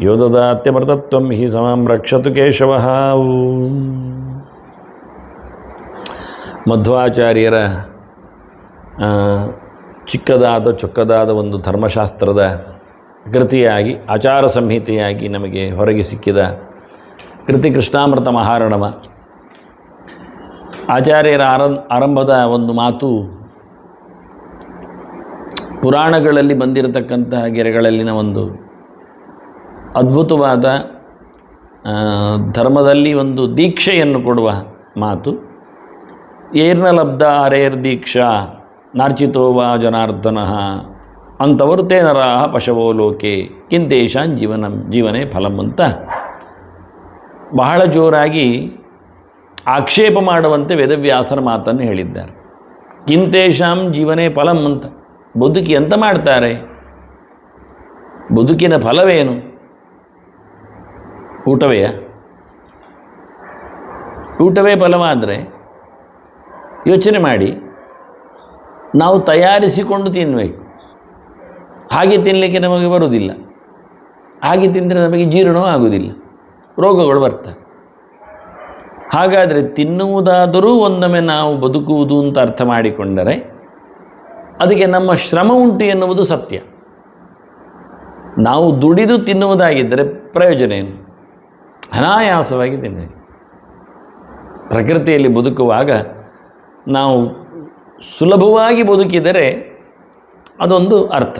ಯೋದದಾತ್ಯಮೃತತ್ವಂ ಹಿ ಸಮಂ ರಕ್ಷತು ಕೇಶವಃ. ಮಧ್ವಾಚಾರ್ಯರ ಚಿಕ್ಕದಾದ ಚೊಕ್ಕದಾದ ಒಂದು ಧರ್ಮಶಾಸ್ತ್ರದ ಕೃತಿಯಾಗಿ ಆಚಾರ ಸಂಹಿತೆಯಾಗಿ ನಮಗೆ ಹೊರಗೆ ಸಿಕ್ಕಿದ ಕೃತಿ ಕೃಷ್ಣಾಮೃತ ಮಹಾರಣಮ. ಆಚಾರ್ಯರ ಆರಂಭದ ಒಂದು ಮಾತು ಪುರಾಣಗಳಲ್ಲಿ ಬಂದಿರತಕ್ಕಂತಹ ಗೆರೆಗಳಲ್ಲಿನ ಒಂದು ಅದ್ಭುತವಾದ ಧರ್ಮದಲ್ಲಿ ಒಂದು ದೀಕ್ಷೆಯನ್ನು ಕೊಡುವ ಮಾತು. ಏರ್ನ ಲಬ್ಧ ಹರೇರ್ ದೀಕ್ಷಾ ನಾರ್ಚಿತೋ ವಾ ಜನಾರ್ದನಃ ಅಂಥವರು ತೇನರಾಹ ಪಶವೋ ಲೋಕೆ ಕಿಂತೇಷಾಂ ಜೀವನೇ ಫಲಂ ಅಂತ ಬಹಳ ಜೋರಾಗಿ ಆಕ್ಷೇಪ ಮಾಡುವಂತೆ ವೇದವ್ಯಾಸರ ಮಾತನ್ನು ಹೇಳಿದ್ದಾರೆ. ಕಿಂತೇಷಾಂ ಜೀವನೇ ಫಲಂ ಅಂತ. ಬದುಕಿ ಎಂತ ಮಾಡ್ತಾರೆ? ಬದುಕಿನ ಫಲವೇನು? ಊಟವೇ ಫಲವಾದರೆ ಯೋಚನೆ ಮಾಡಿ, ನಾವು ತಯಾರಿಸಿಕೊಂಡು ತಿನ್ನಬೇಕು. ಹಾಗೆ ತಿನ್ನಲಿಕ್ಕೆ ನಮಗೆ ಬರುವುದಿಲ್ಲ. ಹಾಗೆ ತಿಂದರೆ ನಮಗೆ ಜೀರ್ಣವೂ ಆಗುವುದಿಲ್ಲ, ರೋಗಗಳು ಬರ್ತವೆ. ಹಾಗಾದರೆ ತಿನ್ನುವುದಾದರೂ ಒಂದೊಮ್ಮೆ ನಾವು ಬದುಕುವುದು ಅಂತ ಅರ್ಥ ಮಾಡಿಕೊಂಡರೆ ಅದಕ್ಕೆ ನಮ್ಮ ಶ್ರಮ ಉಂಟು ಎನ್ನುವುದು ಸತ್ಯ. ನಾವು ದುಡಿದು ತಿನ್ನುವುದಾಗಿದ್ದರೆ ಪ್ರಯೋಜನ ಏನು? ಅನಾಯಾಸವಾಗಿ ತಿನ್ನಬೇಕು. ಪ್ರಕೃತಿಯಲ್ಲಿ ಬದುಕುವಾಗ ನಾವು ಸುಲಭವಾಗಿ ಬದುಕಿದರೆ ಅದೊಂದು ಅರ್ಥ.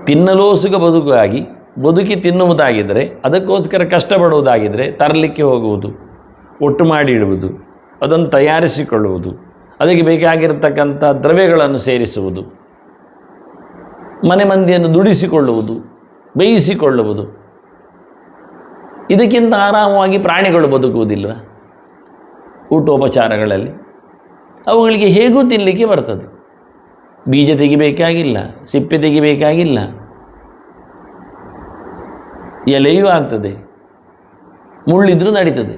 ತಿನ್ನಲೋಸುಗ ಬದುಕಾಗಿ ಬದುಕಿ ತಿನ್ನುವುದಾಗಿದ್ದರೆ, ಅದಕ್ಕೋಸ್ಕರ ಕಷ್ಟಪಡುವುದಾಗಿದ್ದರೆ ತರಲಿಕ್ಕೆ ಹೋಗುವುದು, ಒಟ್ಟು ಮಾಡಿ ಇಡುವುದು, ಅದನ್ನು ತಯಾರಿಸಿಕೊಳ್ಳುವುದು, ಅದಕ್ಕೆ ಬೇಕಾಗಿರತಕ್ಕಂಥ ದ್ರವ್ಯಗಳನ್ನು ಸೇರಿಸುವುದು, ಮನೆ ಮಂದಿಯನ್ನು ದುಡಿಸಿಕೊಳ್ಳುವುದು, ಬೇಯಿಸಿಕೊಳ್ಳುವುದು. ಇದಕ್ಕಿಂತ ಆರಾಮವಾಗಿ ಪ್ರಾಣಿಗಳು ಬದುಕುವುದಿಲ್ಲ. ಊಟೋಪಚಾರಗಳಲ್ಲಿ ಅವುಗಳಿಗೆ ಹೇಗೂ ತಿನ್ನಲಿಕ್ಕೆ ಬರ್ತದೆ. ಬೀಜ ತೆಗಿಬೇಕಾಗಿಲ್ಲ, ಸಿಪ್ಪೆ ತೆಗಿಬೇಕಾಗಿಲ್ಲ, ಎಲೆಯೂ ಆಗ್ತದೆ, ಮುಳ್ಳಿದ್ರೂ ನಡೀತದೆ.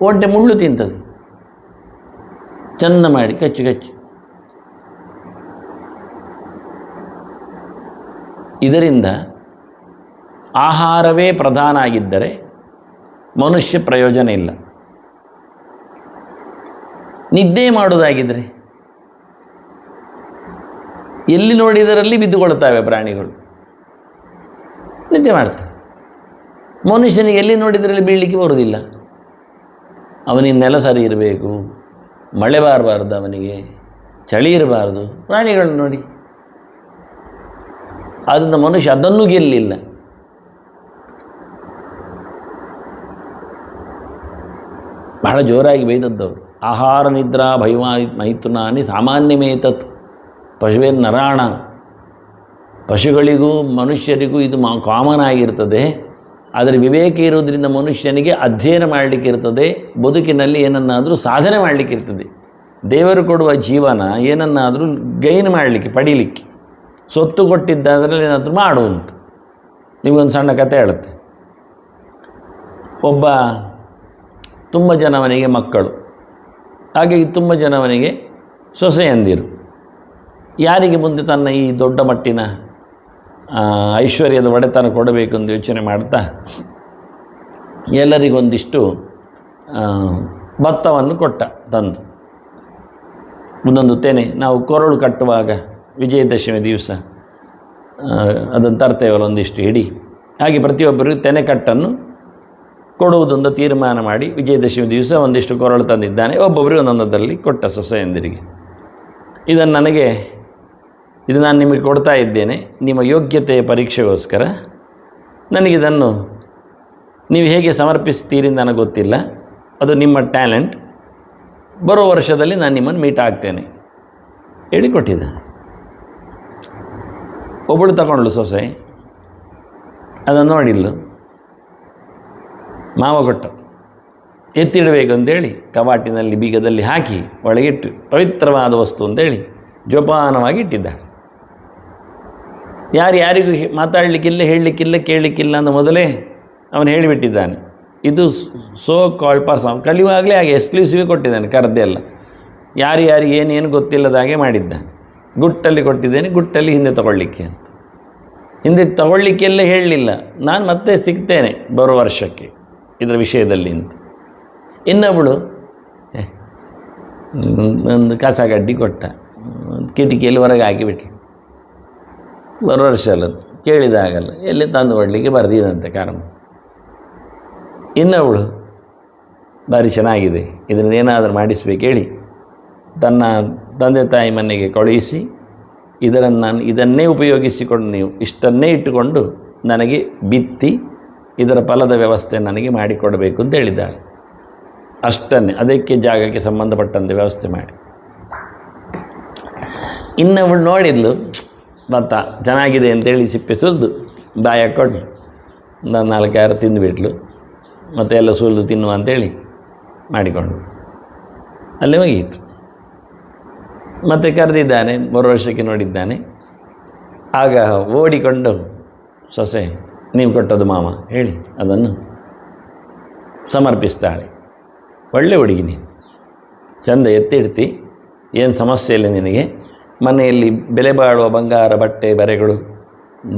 ಒಂಟೆ ಮುಳ್ಳು ತಿಂತದೆ, ಚೆಂದ ಮಾಡಿ ಕಚ್ಚು. ಇದರಿಂದ ಆಹಾರವೇ ಪ್ರಧಾನ ಆಗಿದ್ದರೆ ಮನುಷ್ಯ ಪ್ರಯೋಜನ ಇಲ್ಲ. ನಿದ್ದೆ ಮಾಡೋದಾಗಿದ್ದರೆ ಎಲ್ಲಿ ನೋಡಿದರಲ್ಲಿ ಬಿದ್ದುಕೊಳ್ತಾವೆ ಪ್ರಾಣಿಗಳು, ನಿದ್ದೆ ಮಾಡ್ತವೆ. ಮನುಷ್ಯನಿಗೆ ಎಲ್ಲಿ ನೋಡಿದರಲ್ಲಿ ಬೀಳಲಿಕ್ಕೆ ಬರುವುದಿಲ್ಲ. ಅವನಿಗೆ ನೆಲ ಸರಿ ಇರಬೇಕು, ಮಳೆ ಬಾರಬಾರ್ದು, ಅವನಿಗೆ ಚಳಿ ಇರಬಾರ್ದು. ಪ್ರಾಣಿಗಳನ್ನು ನೋಡಿ, ಆದ್ದರಿಂದ ಮನುಷ್ಯ ಅದನ್ನು ಗೆಲ್ಲಿಲ್ಲ. ಬಹಳ ಜೋರಾಗಿ ಬೈದದ್ದವರು. ಆಹಾರ ನಿದ್ರಾ ಭೈವಾ ಮೈಥುನಾನಿ ಸಾಮಾನ್ಯಮೇತತ್ ಪಶುವೇನ್ ನರಾಣ. ಪಶುಗಳಿಗೂ ಮನುಷ್ಯರಿಗೂ ಇದು ಕಾಮನ್ ಆಗಿರ್ತದೆ. ಆದರೆ ವಿವೇಕ ಇರೋದರಿಂದ ಮನುಷ್ಯನಿಗೆ ಅಧ್ಯಯನ ಮಾಡಲಿಕ್ಕೆ ಇರ್ತದೆ, ಬದುಕಿನಲ್ಲಿ ಏನನ್ನಾದರೂ ಸಾಧನೆ ಮಾಡಲಿಕ್ಕೆ ಇರ್ತದೆ. ದೇವರು ಕೊಡುವ ಜೀವನ ಏನನ್ನಾದರೂ ಗೈನ್ ಮಾಡಲಿಕ್ಕೆ, ಪಡೀಲಿಕ್ಕೆ. ಸೊತ್ತು ಕೊಟ್ಟಿದ್ದಾದ್ರಲ್ಲಿ ಏನಾದರೂ ಮಾಡುವಂತ. ನಿಮಗೊಂದು ಸಣ್ಣ ಕಥೆ ಹೇಳುತ್ತೆ. ಒಬ್ಬ ತುಂಬ ಜನವನಿಗೆ ಮಕ್ಕಳು, ಹಾಗೆ ತುಂಬ ಜನವನಿಗೆ ಸೊಸೆಯಂದಿರು. ಯಾರಿಗೆ ಮುಂದೆ ತನ್ನ ಈ ದೊಡ್ಡ ಮಟ್ಟಿನ ಐಶ್ವರ್ಯದ ಒಡೆತನ ಕೊಡಬೇಕು ಎಂದು ಯೋಚನೆ ಮಾಡ್ತಾ ಎಲ್ಲರಿಗೊಂದಿಷ್ಟು ಭತ್ತವನ್ನು ಕೊಟ್ಟ ತಂದು. ಒಂದೊಂದು ತೆನೆ ನಾವು ಕೊರಳು ಕಟ್ಟುವಾಗ ವಿಜಯದಶಮಿ ದಿವಸ ಅದನ್ನು ತರ್ತೇವಲ್ಲ, ಒಂದಿಷ್ಟು ಹಿಡಿ. ಹಾಗೆ ಪ್ರತಿಯೊಬ್ಬರಿಗೂ ತೆನೆ ಕಟ್ಟನ್ನು ಕೊಡುವುದೊಂದು ತೀರ್ಮಾನ ಮಾಡಿ ವಿಜಯದಶಮಿ ದಿವಸ ಒಂದಿಷ್ಟು ಕೊರಳು ತಂದಿದ್ದಾನೆ. ಒಬ್ಬೊಬ್ಬರಿಗೆ ಒಂದೊಂದರಲ್ಲಿ ಕೊಟ್ಟ ಸೊಸೆಯಂದಿರಿಗೆ. ಇದು ನಾನು ನಿಮಗೆ ಕೊಡ್ತಾ ಇದ್ದೇನೆ, ನಿಮ್ಮ ಯೋಗ್ಯತೆಯ ಪರೀಕ್ಷೆಗೋಸ್ಕರ. ನನಗಿದನ್ನು ನೀವು ಹೇಗೆ ಸಮರ್ಪಿಸ್ತೀರಿ ನನಗೆ ಗೊತ್ತಿಲ್ಲ, ಅದು ನಿಮ್ಮ ಟ್ಯಾಲೆಂಟ್. ಬರೋ ವರ್ಷದಲ್ಲಿ ನಾನು ನಿಮ್ಮನ್ನು ಮೀಟ್ ಆಗ್ತೇನೆ ಹೇಳಿ ಕೊಟ್ಟಿದ್ದ. ಒಬ್ಬಳು ತಗೊಂಡ್ಳು ಸೊಸೆ, ಅದನ್ನು ನೋಡಿಲ್ಲ. ಮಾವ ಕೊಟ್ಟ, ಎತ್ತಿಡಬೇಕು ಅಂತೇಳಿ ಕವಾಟಿನಲ್ಲಿ ಬೀಗದಲ್ಲಿ ಹಾಕಿ ಒಳಗಿಟ್ಟು ಪವಿತ್ರವಾದ ವಸ್ತು ಅಂತೇಳಿ ಜೋಪಾನವಾಗಿ ಇಟ್ಟಿದ್ದ. ಯಾರಿಗೂ ಮಾತಾಡಲಿಕ್ಕಿಲ್ಲ, ಹೇಳಲಿಕ್ಕಿಲ್ಲ, ಕೇಳಲಿಕ್ಕಿಲ್ಲ ಅಂತ ಮೊದಲೇ ಅವನು ಹೇಳಿಬಿಟ್ಟಿದ್ದಾನೆ. ಇದು ಸೋ ಕಾಲ್ಡ್ ಪರ್ಸನ್. ಕಲಿಯುವಾಗಲೇ ಹಾಗೆ ಎಕ್ಸ್ಕ್ಲೂಸಿವ್ ಕೊಟ್ಟಿದ್ದಾನೆ, ಕರೆದೆಲ್ಲ. ಯಾರಿಗೆ ಏನೇನು ಗೊತ್ತಿಲ್ಲದ ಹಾಗೆ ಮಾಡಿದ್ದ. ಗುಟ್ಟಲ್ಲಿ ಕೊಟ್ಟಿದ್ದೇನೆ, ಗುಟ್ಟಲ್ಲಿ ಹಿಂದೆ ತಗೊಳ್ಳಿಕ್ಕೆ ಅಂತ. ಹಿಂದಕ್ಕೆ ತಗೊಳ್ಳಿಕ್ಕೆಲ್ಲ ಹೇಳಲಿಲ್ಲ. ನಾನು ಮತ್ತೆ ಸಿಗ್ತೇನೆ ಬರೋ ವರ್ಷಕ್ಕೆ ಇದರ ವಿಷಯದಲ್ಲಿ ಅಂತ. ಇನ್ನೊಬ್ಬಳು ಒಂದು ಕಸ ಗಡ್ಡಿ ಕೊಟ್ಟ, ಕಿಟಕಿಯಲ್ಲಿ ಹೊರಗೆ ಹಾಕಿಬಿಟ್ಲು. ಬರೋ ವರ್ಷ ಅಲ್ಲ, ಕೇಳಿದಾಗಲ್ಲ, ಎಲ್ಲಿ ತಂದು ಕೊಡಲಿಕ್ಕೆ ಬರ್ದಿದಂತೆ ಕಾರಣ. ಇನ್ನೊಬ್ಬಳು ಭಾರಿ ಚೆನ್ನಾಗಿದೆ, ಇದನ್ನು ಏನಾದರೂ ಮಾಡಿಸ್ಬೇಕು ಹೇಳಿ ತನ್ನ ತಂದೆ ತಾಯಿ ಮನೆಗೆ ಕಳುಹಿಸಿ ಇದನ್ನೇ ಉಪಯೋಗಿಸಿಕೊಂಡು ನೀವು ಇಷ್ಟನ್ನೇ ಇಟ್ಟುಕೊಂಡು ನನಗೆ ಬಿತ್ತಿ ಇದರ ಫಲದ ವ್ಯವಸ್ಥೆ ನನಗೆ ಮಾಡಿಕೊಡಬೇಕು ಅಂತ ಹೇಳಿದ್ದಾಳೆ. ಅಷ್ಟನ್ನೇ, ಅದಕ್ಕೆ ಜಾಗಕ್ಕೆ ಸಂಬಂಧಪಟ್ಟಂತೆ ವ್ಯವಸ್ಥೆ ಮಾಡಿ. ಇನ್ನವಳು ನೋಡಿದ್ಲು, ಭತ್ತ ಚೆನ್ನಾಗಿದೆ ಅಂತೇಳಿ ಸಿಪ್ಪೆ ಸುಲಿದು ಬಾಯಿ ಹಾಕ್ಕೊಂಡು ನಾನು 4-6 ತಿಂದುಬಿಟ್ಲು. ಮತ್ತು ಎಲ್ಲ ಸುಲಿದು ತಿನ್ನುವ ಅಂತೇಳಿ ಮಾಡಿಕೊಂಡು ಅಲ್ಲೇ ಹೋಗಿತ್ತು. ಮತ್ತು ಕರೆದಿದ್ದಾನೆ, ಬರೋ ವರ್ಷಕ್ಕೆ ನೋಡಿದ್ದಾನೆ. ಆಗ ಓಡಿಕೊಂಡು ಸೊಸೆ ನೀವು ಕೊಟ್ಟದ್ದು ಮಾಮ ಹೇಳಿ ಅದನ್ನು ಸಮರ್ಪಿಸ್ತಾಳೆ. ಒಳ್ಳೆ ಹುಡುಗಿ ನೀನು, ಚಂದ ಎತ್ತಿಡ್ತಿ, ಏನು ಸಮಸ್ಯೆ ಇಲ್ಲ ನಿನಗೆ. ಮನೆಯಲ್ಲಿ ಬೆಲೆ ಬಾಳುವ ಬಂಗಾರ, ಬಟ್ಟೆ, ಬರೆಗಳು,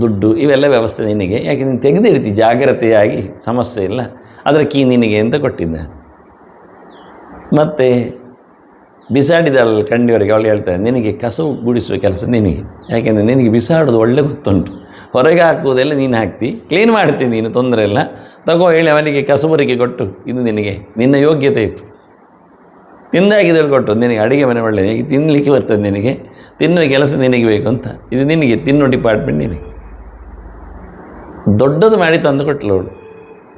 ದುಡ್ಡು ಇವೆಲ್ಲ ವ್ಯವಸ್ಥೆ ನಿನಗೆ, ಯಾಕೆ ನೀನು ತೆಗೆದಿಡ್ತಿ ಜಾಗ್ರತೆಯಾಗಿ, ಸಮಸ್ಯೆ ಇಲ್ಲ, ಅದರ ಕೀ ನಿನಗೆ ಅಂತ ಕೊಟ್ಟಿದ್ದ. ಮತ್ತು ಬಿಸಾಡಿದಲ್ಲ ಕಂಡಿಯವರಿಗೆ ಅವಳು ಹೇಳ್ತಾರೆ, ನಿನಗೆ ಕಸವು ಗುಡಿಸುವ ಕೆಲಸ ನಿನಗೆ, ಯಾಕೆಂದರೆ ನಿನಗೆ ಬಿಸಾಡೋದು ಒಳ್ಳೆ ಗೊತ್ತುಂಟು, ಹೊರಗೆ ಹಾಕುವುದೆಲ್ಲ ನೀನು ಹಾಕ್ತಿ, ಕ್ಲೀನ್ ಮಾಡ್ತೀನಿ ನೀನು, ತೊಂದರೆ ಇಲ್ಲ, ತಗೋ ಹೇಳಿ ಅವನಿಗೆ ಕಸಬರಿಗೆ ಕೊಟ್ಟು, ಇದು ನಿನಗೆ ನಿನ್ನ ಯೋಗ್ಯತೆ ಇತ್ತು, ತಿಂದಾಗಿದ್ದಲ್ಲಿ ಕೊಟ್ಟು, ನಿನಗೆ ಅಡುಗೆ ಮನೆ ಒಳ್ಳೆಯದು, ಈಗ ತಿನ್ನಲಿಕ್ಕೆ ಬರ್ತದೆ ನಿನಗೆ, ತಿನ್ನುವ ಕೆಲಸ ನಿನಗೆ ಬೇಕು ಅಂತ, ಇದು ನಿನಗೆ, ತಿನ್ನೋ ಡಿಪಾರ್ಟ್ಮೆಂಟ್ ನಿನಗೆ. ದೊಡ್ಡದು ಮಾಡಿ ತಂದು ಕೊಟ್ಟಳು ಅವಳು.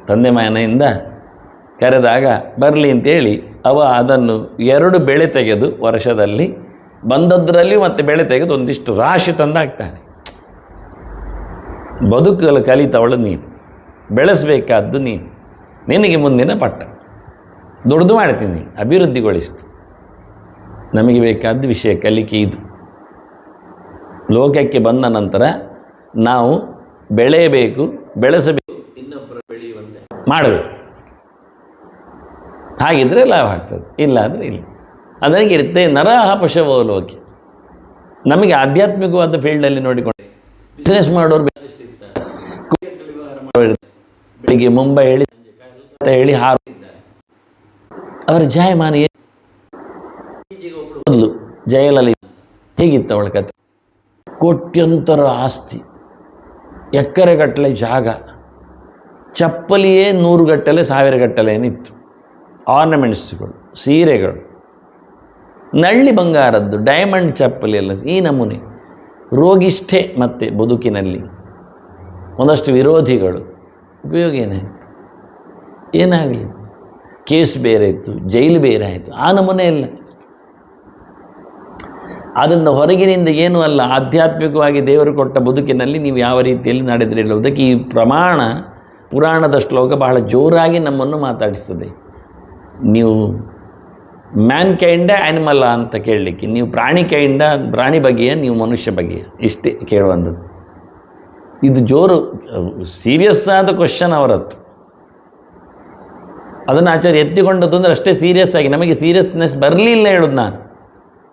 ತಂದೆ ಮನೆಯಿಂದ ಕರೆದಾಗ ಬರಲಿ ಅಂತೇಳಿ ಅವ ಅದನ್ನು 2 ಬೆಳೆ ತೆಗೆದು ವರ್ಷದಲ್ಲಿ ಬಂದದ್ರಲ್ಲಿ ಮತ್ತೆ ಬೆಳೆ ತೆಗೆದು ಒಂದಿಷ್ಟು ರಾಶಿ ತಂದು ಹಾಕ್ತಾನೆ. ಬದುಕಲು ಕಲಿತವಳು ನೀನು, ಬೆಳೆಸಬೇಕಾದ್ದು ನೀನು, ನಿನಗೆ ಮುಂದಿನ ಪಟ್ಟ, ದೊಡ್ಡದು ಮಾಡ್ತೀನಿ, ಅಭಿವೃದ್ಧಿಗೊಳಿಸ್ತು. ನಮಗೆ ಬೇಕಾದ ವಿಷಯ ಕಲಿಕೆ ಇದು. ಲೋಕಕ್ಕೆ ಬಂದ ನಂತರ ನಾವು ಬೆಳೆಯಬೇಕು, ಬೆಳೆಸಬೇಕು, ಇನ್ನೊಬ್ಬರು ಬೆಳೆಯುವಂತೆ ಮಾಡಬೇಕು. ಹಾಗಿದ್ದರೆ ಲಾಭ ಆಗ್ತದೆ, ಇಲ್ಲ ಅಂದರೆ ಇಲ್ಲ. ಅದಕ್ಕೆ ಇರುತ್ತೆ ನರಹ ಪಶವೋ ಲೋಕೆ. ನಮಗೆ ಆಧ್ಯಾತ್ಮಿಕವಾದ ಫೀಲ್ಡಲ್ಲಿ ನೋಡಿಕೊಂಡು ಬಿಸ್ನೆಸ್ ಮಾಡೋರು ಬೆಳಿಗ್ಗೆ ಮುಂಬೈ ಹೇಳಿ ಹಾರಿದ್ದಾರೆ. ಅವರ ಜಾಯಮಾನ ಮೊದಲು ಜಯಲಲಿತಾ ಹೇಗಿತ್ತು ಅವಳ ಕತೆ? ಕೋಟ್ಯಂತರ ಆಸ್ತಿ, ಎಕರೆಗಟ್ಟಲೆ ಜಾಗ, ಚಪ್ಪಲಿಯೇ 100 ಗಟ್ಟಲೆ 1000 ಗಟ್ಟಲೆ ಏನಿತ್ತು, ಆರ್ನಮೆಂಟ್ಸ್ಗಳು, ಸೀರೆಗಳು, ನಳ್ಳಿ ಬಂಗಾರದ್ದು, ಡೈಮಂಡ್ ಚಪ್ಪಲಿ ಎಲ್ಲ ಈ ನಮೂನೆ. ರೋಗಿಷ್ಠೆ ಮತ್ತು ಬದುಕಿನಲ್ಲಿ ಒಂದಷ್ಟು ವಿರೋಧಿಗಳು. ಉಪಯೋಗ ಏನಾಯಿತು? ಏನಾಗಲಿ, ಕೇಸ್ ಬೇರೆ ಇತ್ತು, ಜೈಲು ಬೇರೆ ಆಯಿತು, ಆ ನಮೂನೆ ಇಲ್ಲ. ಆದ್ದರಿಂದ ಹೊರಗಿನಿಂದ ಏನೂ ಅಲ್ಲ, ಆಧ್ಯಾತ್ಮಿಕವಾಗಿ ದೇವರು ಕೊಟ್ಟ ಬದುಕಿನಲ್ಲಿ ನೀವು ಯಾವ ರೀತಿಯಲ್ಲಿ ನಡೆದರೆ ಹೇಳುವುದಕ್ಕೆ ಈ ಪ್ರಮಾಣ, ಪುರಾಣದ ಶ್ಲೋಕ ಬಹಳ ಜೋರಾಗಿ ನಮ್ಮನ್ನು ಮಾತಾಡಿಸ್ತದೆ. ನೀವು ಮ್ಯಾನ್ ಕೈಂಡ ಆ್ಯನಿಮಲ್ಲ ಅಂತ ಕೇಳಲಿಕ್ಕೆ, ನೀವು ಪ್ರಾಣಿ ಕೈಂಡ, ಪ್ರಾಣಿ ಬಗೆಯ, ನೀವು ಮನುಷ್ಯ ಬಗೆಯ, ಇಷ್ಟೇ ಕೇಳುವಂಥದ್ದು. ಇದು ಜೋರು ಸೀರಿಯಸ್ ಆದ ಕ್ವಶನ್ ಅವರದ್ದು. ಅದನ್ನು ಆಚಾರ್ಯ ಎತ್ತಿಕೊಂಡದ್ದು ಅಂದರೆ ಅಷ್ಟೇ ಸೀರಿಯಸ್ ಆಗಿ, ನಮಗೆ ಸೀರಿಯಸ್ನೆಸ್ ಬರಲಿಲ್ಲ ಹೇಳೋದು ನಾನು.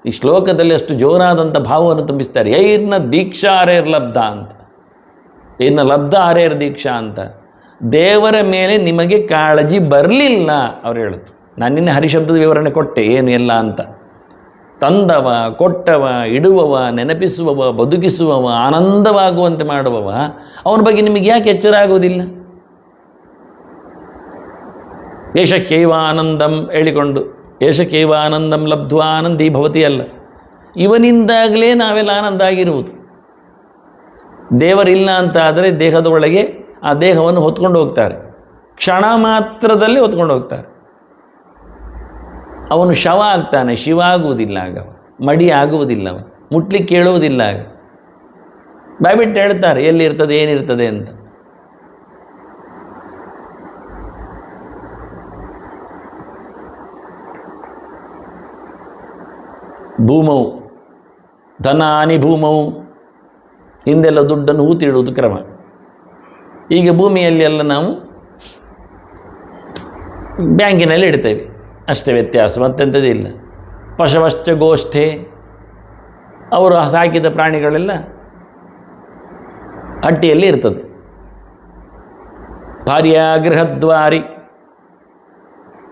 ಈ ಶ್ಲೋಕದಲ್ಲಿ ಅಷ್ಟು ಜೋರಾದಂಥ ಭಾವವನ್ನು ತುಂಬಿಸ್ತಾರೆ. ಐರ್ನ ದೀಕ್ಷಾ ಹರೇರ್ ಲಬ್ಧ ಅಂತ, ಇನ್ನು ಲಬ್ಧ ಹರೇರ್ ದೀಕ್ಷಾ ಅಂತ. ದೇವರ ಮೇಲೆ ನಿಮಗೆ ಕಾಳಜಿ ಬರಲಿಲ್ಲ ಅವ್ರು ಹೇಳುತ್ತೆ. ನಾನು ನಿನ್ನೆ ಹರಿಶಬ್ದದ ವಿವರಣೆ ಕೊಟ್ಟೆ ಏನು ಎಲ್ಲ ಅಂತ. ತಂದವ, ಕೊಟ್ಟವ, ಇಡುವವ, ನೆನಪಿಸುವವ, ಬದುಕಿಸುವವ, ಆನಂದವಾಗುವಂತೆ ಮಾಡುವವ, ಅವನ ಬಗ್ಗೆ ನಿಮಗೆ ಯಾಕೆ ಎಚ್ಚರ ಆಗುವುದಿಲ್ಲ? ಏಷಕೈವ ಆನಂದಂ ಹೇಳಿಕೊಂಡು, ಏಷಕೈವ ಆನಂದಂ ಲಬ್ಧ್ವಾ ಆನಂದಿ ಭವತಿ ಅಲ್ಲ, ಇವನಿಂದಾಗಲೇ ನಾವೆಲ್ಲ ಆನಂದ ಆಗಿರುವುದು. ದೇವರಿಲ್ಲ ಅಂತ ಆದರೆ ದೇಹದ ಒಳಗೆ ಆ ದೇಹವನ್ನು ಹೊತ್ಕೊಂಡು ಹೋಗ್ತಾರೆ, ಕ್ಷಣ ಮಾತ್ರದಲ್ಲಿ ಹೊತ್ಕೊಂಡು ಹೋಗ್ತಾರೆ. ಅವನು ಶವ ಆಗ್ತಾನೆ, ಶಿವ ಆಗುವುದಿಲ್ಲ, ಆಗ ಮಡಿ ಆಗುವುದಿಲ್ಲವ, ಮುಟ್ಲಿಕ್ಕೆ ಕೇಳುವುದಿಲ್ಲ. ಆಗ ಬಾಯ್ಬಿಟ್ಟು ಹೇಳ್ತಾರೆ ಎಲ್ಲಿರ್ತದೆ ಏನಿರ್ತದೆ ಅಂತ. ಭೂಮವು ಧನಾನಿ ಭೂಮವು, ಹಿಂದೆಲ್ಲ ದುಡ್ಡನ್ನು ಹೂತಿಡುವುದು ಕ್ರಮ. ಈಗ ಭೂಮಿಯಲ್ಲಿ ಎಲ್ಲ ನಾವು ಬ್ಯಾಂಕಿನಲ್ಲಿ ಇಡ್ತೇವೆ, ಅಷ್ಟೇ ವ್ಯತ್ಯಾಸ, ಮತ್ತೆಂಥದ್ದು ಇಲ್ಲ. ಪಶವಶ್ಚ ಗೋಷ್ಠೆ, ಅವರು ಸಾಕಿದ ಪ್ರಾಣಿಗಳೆಲ್ಲ ಹಟ್ಟಿಯಲ್ಲಿ ಇರ್ತದೆ. ಭಾರ್ಯ ಗೃಹದ್ವಾರಿ,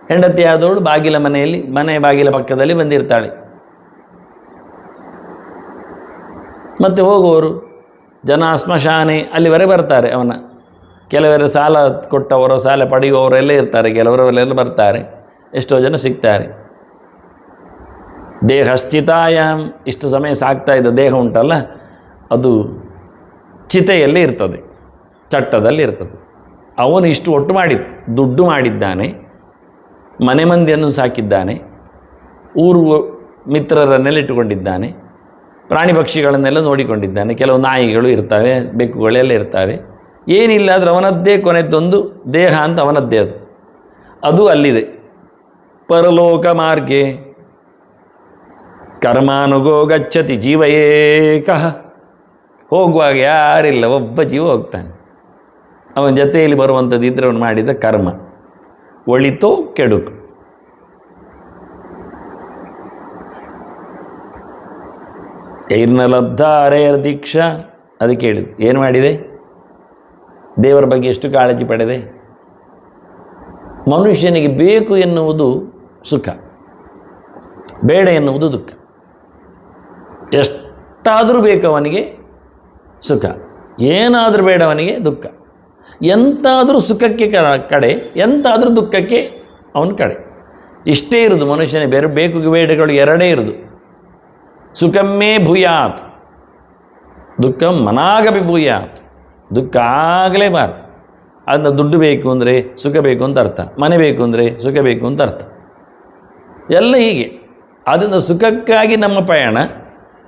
ಹೆಂಡತಿ ಆದವಳು ಬಾಗಿಲ ಮನೆಯಲ್ಲಿ, ಮನೆ ಬಾಗಿಲ ಪಕ್ಕದಲ್ಲಿ ಬಂದಿರ್ತಾಳೆ. ಮತ್ತು ಹೋಗುವವರು ಜನ ಸ್ಮಶಾನೆ ಅಲ್ಲಿವರೆಗೆ ಬರ್ತಾರೆ. ಅವನ ಕೆಲವರು ಸಾಲ ಕೊಟ್ಟವರು, ಸಾಲ ಪಡೆಯುವವರೆಲ್ಲ ಇರ್ತಾರೆ, ಕೆಲವರೆಲ್ಲ ಬರ್ತಾರೆ, ಎಷ್ಟೋ ಜನ ಸಿಗ್ತಾರೆ. ದೇಹಶ್ಚಿತಾಯಾಮ್, ಇಷ್ಟು ಸಮಯ ಸಾಕ್ತಾ ಇದ್ದ ದೇಹ ಉಂಟಲ್ಲ, ಅದು ಚಿತೆಯಲ್ಲಿ ಇರ್ತದೆ, ಚಟ್ಟದಲ್ಲಿ ಇರ್ತದೆ. ಅವನು ಇಷ್ಟು ಒಟ್ಟು ದುಡ್ಡು ಮಾಡಿದ್ದಾನೆ, ಮನೆ ಮಂದಿಯನ್ನು ಸಾಕಿದ್ದಾನೆ, ಊರು ಮಿತ್ರರನ್ನೆಲ್ಲ ಇಟ್ಟುಕೊಂಡಿದ್ದಾನೆ, ಪ್ರಾಣಿ ಪಕ್ಷಿಗಳನ್ನೆಲ್ಲ ನೋಡಿಕೊಂಡಿದ್ದಾನೆ, ಕೆಲವು ನಾಯಿಗಳು ಇರ್ತವೆ, ಬೆಕ್ಕುಗಳೆಲ್ಲ ಇರ್ತವೆ. ಏನಿಲ್ಲ ಆದರೆ ಅವನದ್ದೇ ಕೊನೆದ್ದೊಂದು ದೇಹ ಅಂತ ಅವನದ್ದೇ ಅದು ಅಲ್ಲಿದೆ. ಪರಲೋಕ ಮಾರ್ಗೆ ಕರ್ಮಾನುಗೋ ಗಚ್ಚತಿ ಜೀವ ಏಕಃ. ಹೋಗುವಾಗ ಯಾರಿಲ್ಲ, ಒಬ್ಬ ಜೀವ ಹೋಗ್ತಾನೆ. ಅವನ ಜೊತೆಯಲ್ಲಿ ಬರುವಂಥದ್ದು ಇದ್ರೆ ಅವನು ಮಾಡಿದ ಕರ್ಮ ಒಳಿತೋ ಕೆಡುಕು. ಯೈರ್ನ ಲಬ್ಧ ಅರೆಯರ್ ದೀಕ್ಷಾ, ಅದಕ್ಕೆ ಹೇಳಿದ್ದು ಏನು ಮಾಡಿದೆ, ದೇವರ ಬಗ್ಗೆ ಎಷ್ಟು ಕಾಳಜಿ ಪಡೆದೆ. ಮನುಷ್ಯನಿಗೆ ಬೇಕು ಎನ್ನುವುದು ಸುಖ, ಬೇಡ ಎನ್ನುವುದು ದುಃಖ. ಎಷ್ಟಾದರೂ ಬೇಕು ಅವನಿಗೆ ಸುಖ, ಏನಾದರೂ ಬೇಡ ಅವನಿಗೆ ದುಃಖ. ಎಂತಾದರೂ ಸುಖಕ್ಕೆ ಕಡೆ, ಎಂತಾದರೂ ದುಃಖಕ್ಕೆ ಅವನ ಕಡೆ. ಇಷ್ಟೇ ಇರೋದು ಮನುಷ್ಯನೇ. ಬೇರೆ ಬೇಕು ಬೇಡಗಳು ಎರಡೇ ಇರೋದು. ಸುಖಮ್ಮೇ ಭೂಯಾತ್, ದುಃಖಂ ಮನಾಗಪಿ ಭೂಯಾತ್. ದುಃಖ ಆಗಲೇಬಾರ್ದು. ಅದನ್ನ ದುಡ್ಡು ಬೇಕು ಅಂದರೆ ಸುಖ ಬೇಕು ಅಂತ ಅರ್ಥ, ಮನೆ ಬೇಕು ಅಂದರೆ ಸುಖ ಬೇಕು ಅಂತ ಅರ್ಥ, ಎಲ್ಲ ಹೀಗೆ. ಅದನ್ನು ಸುಖಕ್ಕಾಗಿ ನಮ್ಮ ಪಯಣ,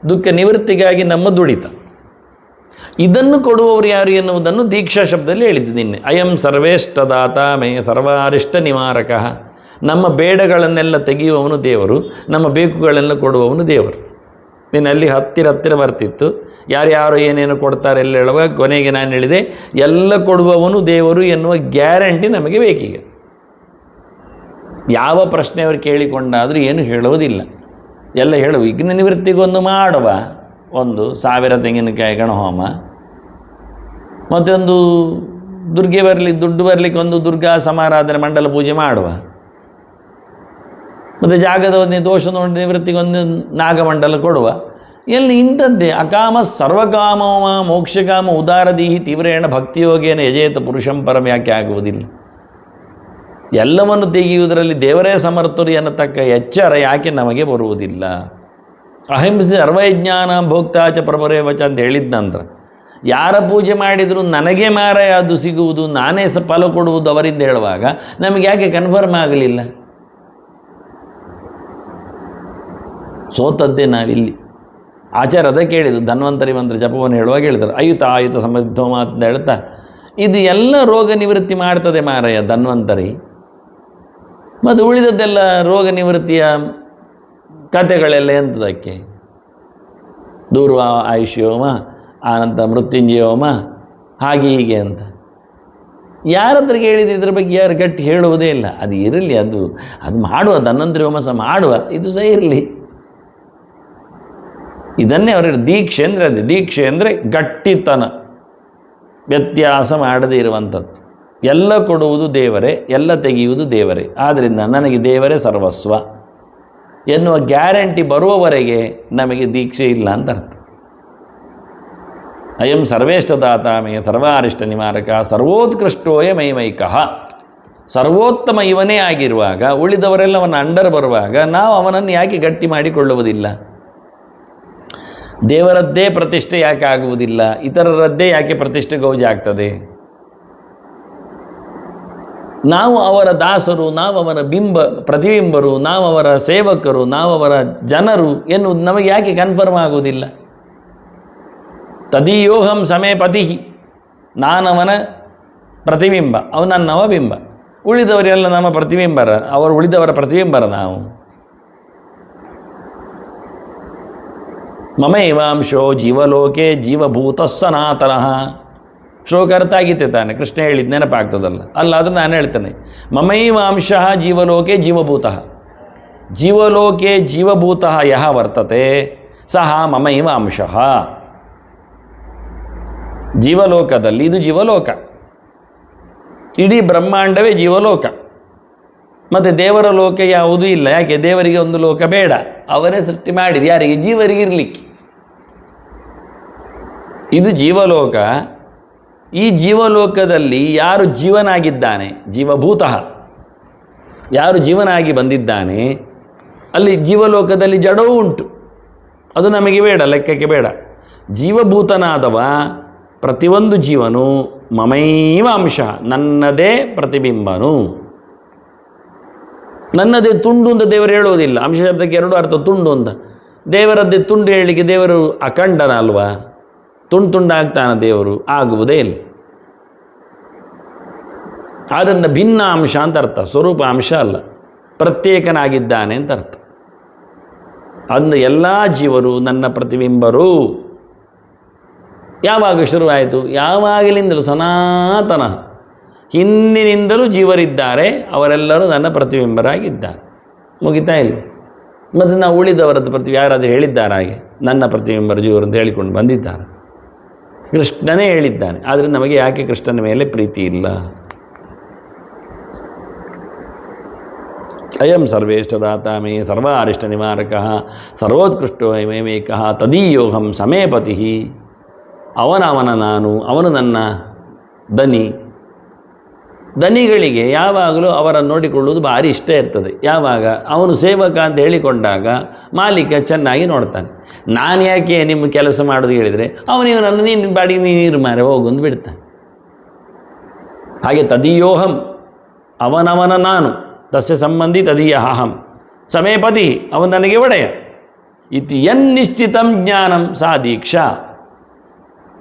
ದುಃಖ ನಿವೃತ್ತಿಗಾಗಿ ನಮ್ಮ ದುಡಿತ. ಇದನ್ನು ಕೊಡುವವರು ಯಾರು ಎನ್ನುವುದನ್ನು ದೀಕ್ಷಾ ಶಬ್ದದಲ್ಲಿ ಹೇಳಿದ್ದು ನಿನ್ನೆ. ಅಯಂ ಸರ್ವೇಷ್ಟದಾತ ಮೇ ಸರ್ವಾರಿಷ್ಟ ನಿವಾರಕ. ನಮ್ಮ ಬೇಡಗಳನ್ನೆಲ್ಲ ತೆಗೆಯುವವನು ದೇವರು, ನಮ್ಮ ಬೇಕುಗಳೆಲ್ಲ ಕೊಡುವವನು ದೇವರು. ನೀನು ಅಲ್ಲಿ ಹತ್ತಿರ ಬರ್ತಿತ್ತು, ಯಾರ್ಯಾರು ಏನೇನು ಕೊಡ್ತಾರೆ ಎಲ್ಲ ಹೇಳುವಾಗ ಕೊನೆಗೆ ನಾನು ಹೇಳಿದೆ, ಎಲ್ಲ ಕೊಡುವವನು ದೇವರು ಎನ್ನುವ ಗ್ಯಾರಂಟಿ ನಮಗೆ ಬೇಕೀಗ. ಯಾವ ಪ್ರಶ್ನೆ ಅವರು ಕೇಳಿಕೊಂಡಾದರೂ ಏನು ಹೇಳುವುದಿಲ್ಲ, ಎಲ್ಲ ಹೇಳು. ವಿಘ್ನ ನಿವೃತ್ತಿಗೊಂದು ಮಾಡುವ, 1,000 ತೆಂಗಿನಕಾಯಿ ಗಣಹೋಮ, ಮತ್ತೊಂದು ದುರ್ಗೆ ದುಡ್ಡು ಬರಲಿಕ್ಕೆ ಒಂದು ದುರ್ಗಾ ಸಮಾರಾಧನೆ ಮಂಡಲ ಪೂಜೆ ಮಾಡುವ, ಮತ್ತು ಜಾಗದ ಒಂದು ದೋಷ ನೋಡಿ ನಿವೃತ್ತಿಗೆ ಒಂದು ನಾಗಮಂಡಲ ಕೊಡುವ. ಎಲ್ಲಿ ಇಂಥದ್ದೇ. ಅಕಾಮ ಸರ್ವಕಾಮೋಮ ಮೋಕ್ಷಕಾಮ ಉದಾರದೀಹಿ ತೀವ್ರೇಣ ಭಕ್ತಿಯೋಗೇನ ಯಜೇತ ಪುರುಷಂ ಪರಂ ಯಾಕೆ ಆಗುವುದಿಲ್ಲ? ಎಲ್ಲವನ್ನು ತೆಗೆಯುವುದರಲ್ಲಿ ದೇವರೇ ಸಮರ್ಥರು ಎನ್ನತಕ್ಕ ಎಚ್ಚರ ಯಾಕೆ ನಮಗೆ ಬರುವುದಿಲ್ಲ? ಅಹಿಂಸೆ ಸರ್ವಯಜ್ಞಾನ ಭೋಕ್ತಾಚ ಪ್ರಭರೇ ವಚ ಅಂತ ಹೇಳಿದ ನಂತರ ಯಾರ ಪೂಜೆ ಮಾಡಿದರೂ ನನಗೆ ಮಾರಾಯ ಅದು ಸಿಗುವುದು, ನಾನೇ ಫಲ ಕೊಡುವುದು ಅವರಿಂದ ಹೇಳುವಾಗ ನಮಗೆ ಯಾಕೆ ಕನ್ಫರ್ಮ್ ಆಗಲಿಲ್ಲ? ಸೋತದ್ದೇ ನಾವಿಲ್ಲಿ. ಆಚಾರ ಅದಕ್ಕೆ ಹೇಳಿದ್ದು, ಧನ್ವಂತರಿ ಮಂತ್ರ ಜಪವನ್ನು ಹೇಳುವಾಗ ಹೇಳ್ತಾರೆ, ಆಯುತ ಸಮೃದ್ಧೋಮ ಅಂತ ಹೇಳ್ತಾ, ಇದು ಎಲ್ಲ ರೋಗ ನಿವೃತ್ತಿ ಮಾಡ್ತದೆ ಮಾರಾಯ ಧನ್ವಂತರಿ. ಮತ್ತು ಉಳಿದದ್ದೆಲ್ಲ ರೋಗ ನಿವೃತ್ತಿಯ ಕಥೆಗಳೆಲ್ಲ ಎಂಥದಕ್ಕೆ? ದೂರ್ವ ಆಯುಷ್ಯೋಮ, ಆನಂತರ ಮೃತ್ಯುಂಜಯೋಮ, ಹಾಗೆ ಹೀಗೆ ಅಂತ ಯಾರ ಹತ್ರ ಹೇಳಿದ್ದು ಇದ್ರ ಬಗ್ಗೆ ಯಾರು ಗಟ್ಟಿ ಹೇಳುವುದೇ ಇಲ್ಲ. ಅದು ಇರಲಿ, ಅದು ಮಾಡುವ, ಧನ್ವಂತರಿ ಹೋಮ ಸಹ ಮಾಡುವ, ಇದು ಸಹ ಇರಲಿ. ಇದನ್ನೇ ಅವರು ದೀಕ್ಷೆ ಅಂದರೆ ಅದು. ದೀಕ್ಷೆ ಅಂದರೆ ಗಟ್ಟಿತನ, ವ್ಯತ್ಯಾಸ ಮಾಡದೇ ಇರುವಂಥದ್ದು. ಎಲ್ಲ ಕೊಡುವುದು ದೇವರೇ, ಎಲ್ಲ ತೆಗೆಯುವುದು ದೇವರೇ. ಆದ್ದರಿಂದ ನನಗೆ ದೇವರೇ ಸರ್ವಸ್ವ ಎನ್ನುವ ಗ್ಯಾರಂಟಿ ಬರುವವರೆಗೆ ನಮಗೆ ದೀಕ್ಷೆ ಇಲ್ಲ ಅಂತ ಅರ್ಥ. ಅಯಂ ಸರ್ವೇಷ್ಟದಾತ ಮೇ ಸರ್ವಾರಿಷ್ಟ ನಿವಾರಕ ಸರ್ವೋತ್ಕೃಷ್ಟೋಯ ಮೈಮೈಕಃ. ಸರ್ವೋತ್ತಮ ಇವನೇ ಆಗಿರುವಾಗ ಉಳಿದವರೆಲ್ಲ ಅವನ ಅಂಡರ್ ಬರುವಾಗ ನಾವು ಅವನನ್ನು ಯಾಕೆ ಗಟ್ಟಿ ಮಾಡಿಕೊಳ್ಳುವುದಿಲ್ಲ? ದೇವರದ್ದೇ ಪ್ರತಿಷ್ಠೆ ಯಾಕೆ ಆಗುವುದಿಲ್ಲ? ಇತರರದ್ದೇ ಯಾಕೆ ಪ್ರತಿಷ್ಠೆ ಗೌಜಾಗ್ತದೆ? ನಾವು ಅವರ ದಾಸರು, ನಾವು ಅವರ ಪ್ರತಿಬಿಂಬರು, ನಾವು ಅವರ ಸೇವಕರು, ನಾವು ಅವರ ಜನರು ಎನ್ನುವುದು ನಮಗೆ ಯಾಕೆ ಕನ್ಫರ್ಮ್ ಆಗುವುದಿಲ್ಲ? ತದೀಯೋಹಂ ಸಮೇ ಪತಿ, ನಾನವನ ಪ್ರತಿಬಿಂಬ, ಅವನನ್ನವ ಬಿಂಬ. ಉಳಿದವರೆಲ್ಲ ನಮ್ಮ ಪ್ರತಿಬಿಂಬರ, ಉಳಿದವರ ಪ್ರತಿಬಿಂಬರ ನಾವು. ಮಮೈವಾಂಶೋ ಜೀವಲೋಕೆ ಜೀವಭೂತ ಸನಾತನಃ. ಶ್ಲೋಕ ಅರ್ಥ ಆಗಿತ್ತೆ ತಾನೆ, ಕೃಷ್ಣ ಹೇಳಿದ ನೆನಪಾಗ್ತದಲ್ಲ. ಅಲ್ಲಾದರೂ ನಾನು ಹೇಳ್ತೇನೆ, ಮಮೈವಾಂಶ ಜೀವಲೋಕೆ ಜೀವಭೂತಃ. ಜೀವಲೋಕೆ ಜೀವಭೂತಃ ಯಹ ವರ್ತತೆ ಸಹ ಮಮೈವ ಅಂಶಃ. ಜೀವಲೋಕದಲ್ಲಿ ಇದು ಜೀವಲೋಕ, ಇಡೀ ಬ್ರಹ್ಮಾಂಡವೇ ಜೀವಲೋಕ. ಮತ್ತು ದೇವರ ಲೋಕ ಯಾವುದೂ ಇಲ್ಲ. ಯಾಕೆ? ದೇವರಿಗೆ ಒಂದು ಲೋಕ ಬೇಡ, ಅವರೇ ಸೃಷ್ಟಿ ಮಾಡಿದ ಯಾರಿಗೆ? ಜೀವರಿಗೆ ಇರಲಿಕ್ಕೆ. ಇದು ಜೀವಲೋಕ. ಈ ಜೀವಲೋಕದಲ್ಲಿ ಯಾರು ಜೀವನಾಗಿದ್ದಾನೆ, ಜೀವಭೂತಃ ಯಾರು ಜೀವನಾಗಿ ಬಂದಿದ್ದಾನೆ, ಅಲ್ಲಿ ಜೀವಲೋಕದಲ್ಲಿ ಜಡವೂ ಉಂಟು, ಅದು ನಮಗೆ ಬೇಡ, ಲೆಕ್ಕಕ್ಕೆ ಬೇಡ. ಜೀವಭೂತನಾದವ ಪ್ರತಿಯೊಂದು ಜೀವನು ಮಮೈವ ಅಂಶ, ನನ್ನದೇ ಪ್ರತಿಬಿಂಬನು, ನನ್ನದೇ ತುಂಡು ಅಂತ ದೇವರು ಹೇಳುವುದಿಲ್ಲ. ಅಂಶ ಶಬ್ದಕ್ಕೆ ಎರಡು ಅರ್ಥ, ತುಂಡು ಅಂತ. ದೇವರದ್ದೇ ತುಂಡು ಹೇಳಲಿಕ್ಕೆ ದೇವರು ಅಖಂಡನ ಅಲ್ವಾ? ತುಂಡಾಗ್ತಾನ ದೇವರು? ಆಗುವುದೇ ಇಲ್ಲ. ಆದ್ದರಿಂದ ಭಿನ್ನ ಅಂಶ ಅಂತ ಅರ್ಥ, ಸ್ವರೂಪ ಅಂಶ ಅಲ್ಲ, ಪ್ರತ್ಯೇಕನಾಗಿದ್ದಾನೆ ಅಂತ ಅರ್ಥ. ಅಂದು ಎಲ್ಲ ಜೀವರು ನನ್ನ ಪ್ರತಿಬಿಂಬರು. ಯಾವಾಗ ಶುರುವಾಯಿತು? ಯಾವಾಗಲಿಂದಲೂ ಸನಾತನ ಹಿಂದಿನಿಂದಲೂ ಜೀವರಿದ್ದಾರೆ, ಅವರೆಲ್ಲರೂ ನನ್ನ ಪ್ರತಿಬಿಂಬರಾಗಿದ್ದಾರೆ. ಮುಗಿತಾ ಇಲ್ಲ. ಮತ್ತು ನಾವು ಉಳಿದವರದ್ದು ಯಾರಾದರೂ ಹೇಳಿದ್ದಾರೆ ಹಾಗೆ ನನ್ನ ಪ್ರತಿಬಿಂಬರ ಜೀವರು ಅಂತ ಹೇಳಿಕೊಂಡು ಬಂದಿದ್ದಾರೆ? ಕೃಷ್ಣನೇ ಹೇಳಿದ್ದಾನೆ. ಆದರೆ ನಮಗೆ ಯಾಕೆ ಕೃಷ್ಣನ ಮೇಲೆ ಪ್ರೀತಿ ಇಲ್ಲ? ಅಯಂ ಸರ್ವೇಷ್ಟದಾತ ಮೇ ಸರ್ವಾರಿಷ್ಟ ನಿವಾರಕ ಸರ್ವೋತ್ಕೃಷ್ಟೋ ಮೇಮೇಕಃ ತದೀಯೋಹಂ ಸಮೇಪತಿ. ಅವನ ನಾನು, ಅವನು ನನ್ನ ದನಿ. ದನಿಗಳಿಗೆ ಯಾವಾಗಲೂ ಅವರನ್ನು ನೋಡಿಕೊಳ್ಳುವುದು ಭಾರಿ ಇಷ್ಟ ಇರ್ತದೆ. ಯಾವಾಗ? ಅವನು ಸೇವಕ ಅಂತ ಹೇಳಿಕೊಂಡಾಗ ಮಾಲೀಕ ಚೆನ್ನಾಗಿ ನೋಡ್ತಾನೆ. ನಾನು ಯಾಕೆ ನಿಮ್ಮ ಕೆಲಸ ಮಾಡೋದು ಹೇಳಿದರೆ ಅವನಿಗೆ ನನ್ನ ನೀನು ಬಾಡಿಗೆ ನೀರು ಮಾರೆ ಹೋಗೊಂದು ಬಿಡ್ತಾನೆ. ಹಾಗೆ ತದೀಯೋಹಂ, ಅವನವನ ನಾನು, ತಸ್ಯ ಸಂಬಂಧಿ ತದೀಯ ಅಹಂ ಸಮೇಪತಿ, ಅವನು ನನಗೆ ಒಡೆಯ. ಇತಿ ಯನ್ನಿಶ್ಚಿತಂ ಜ್ಞಾನಂ ಸಾ ದೀಕ್ಷಾ.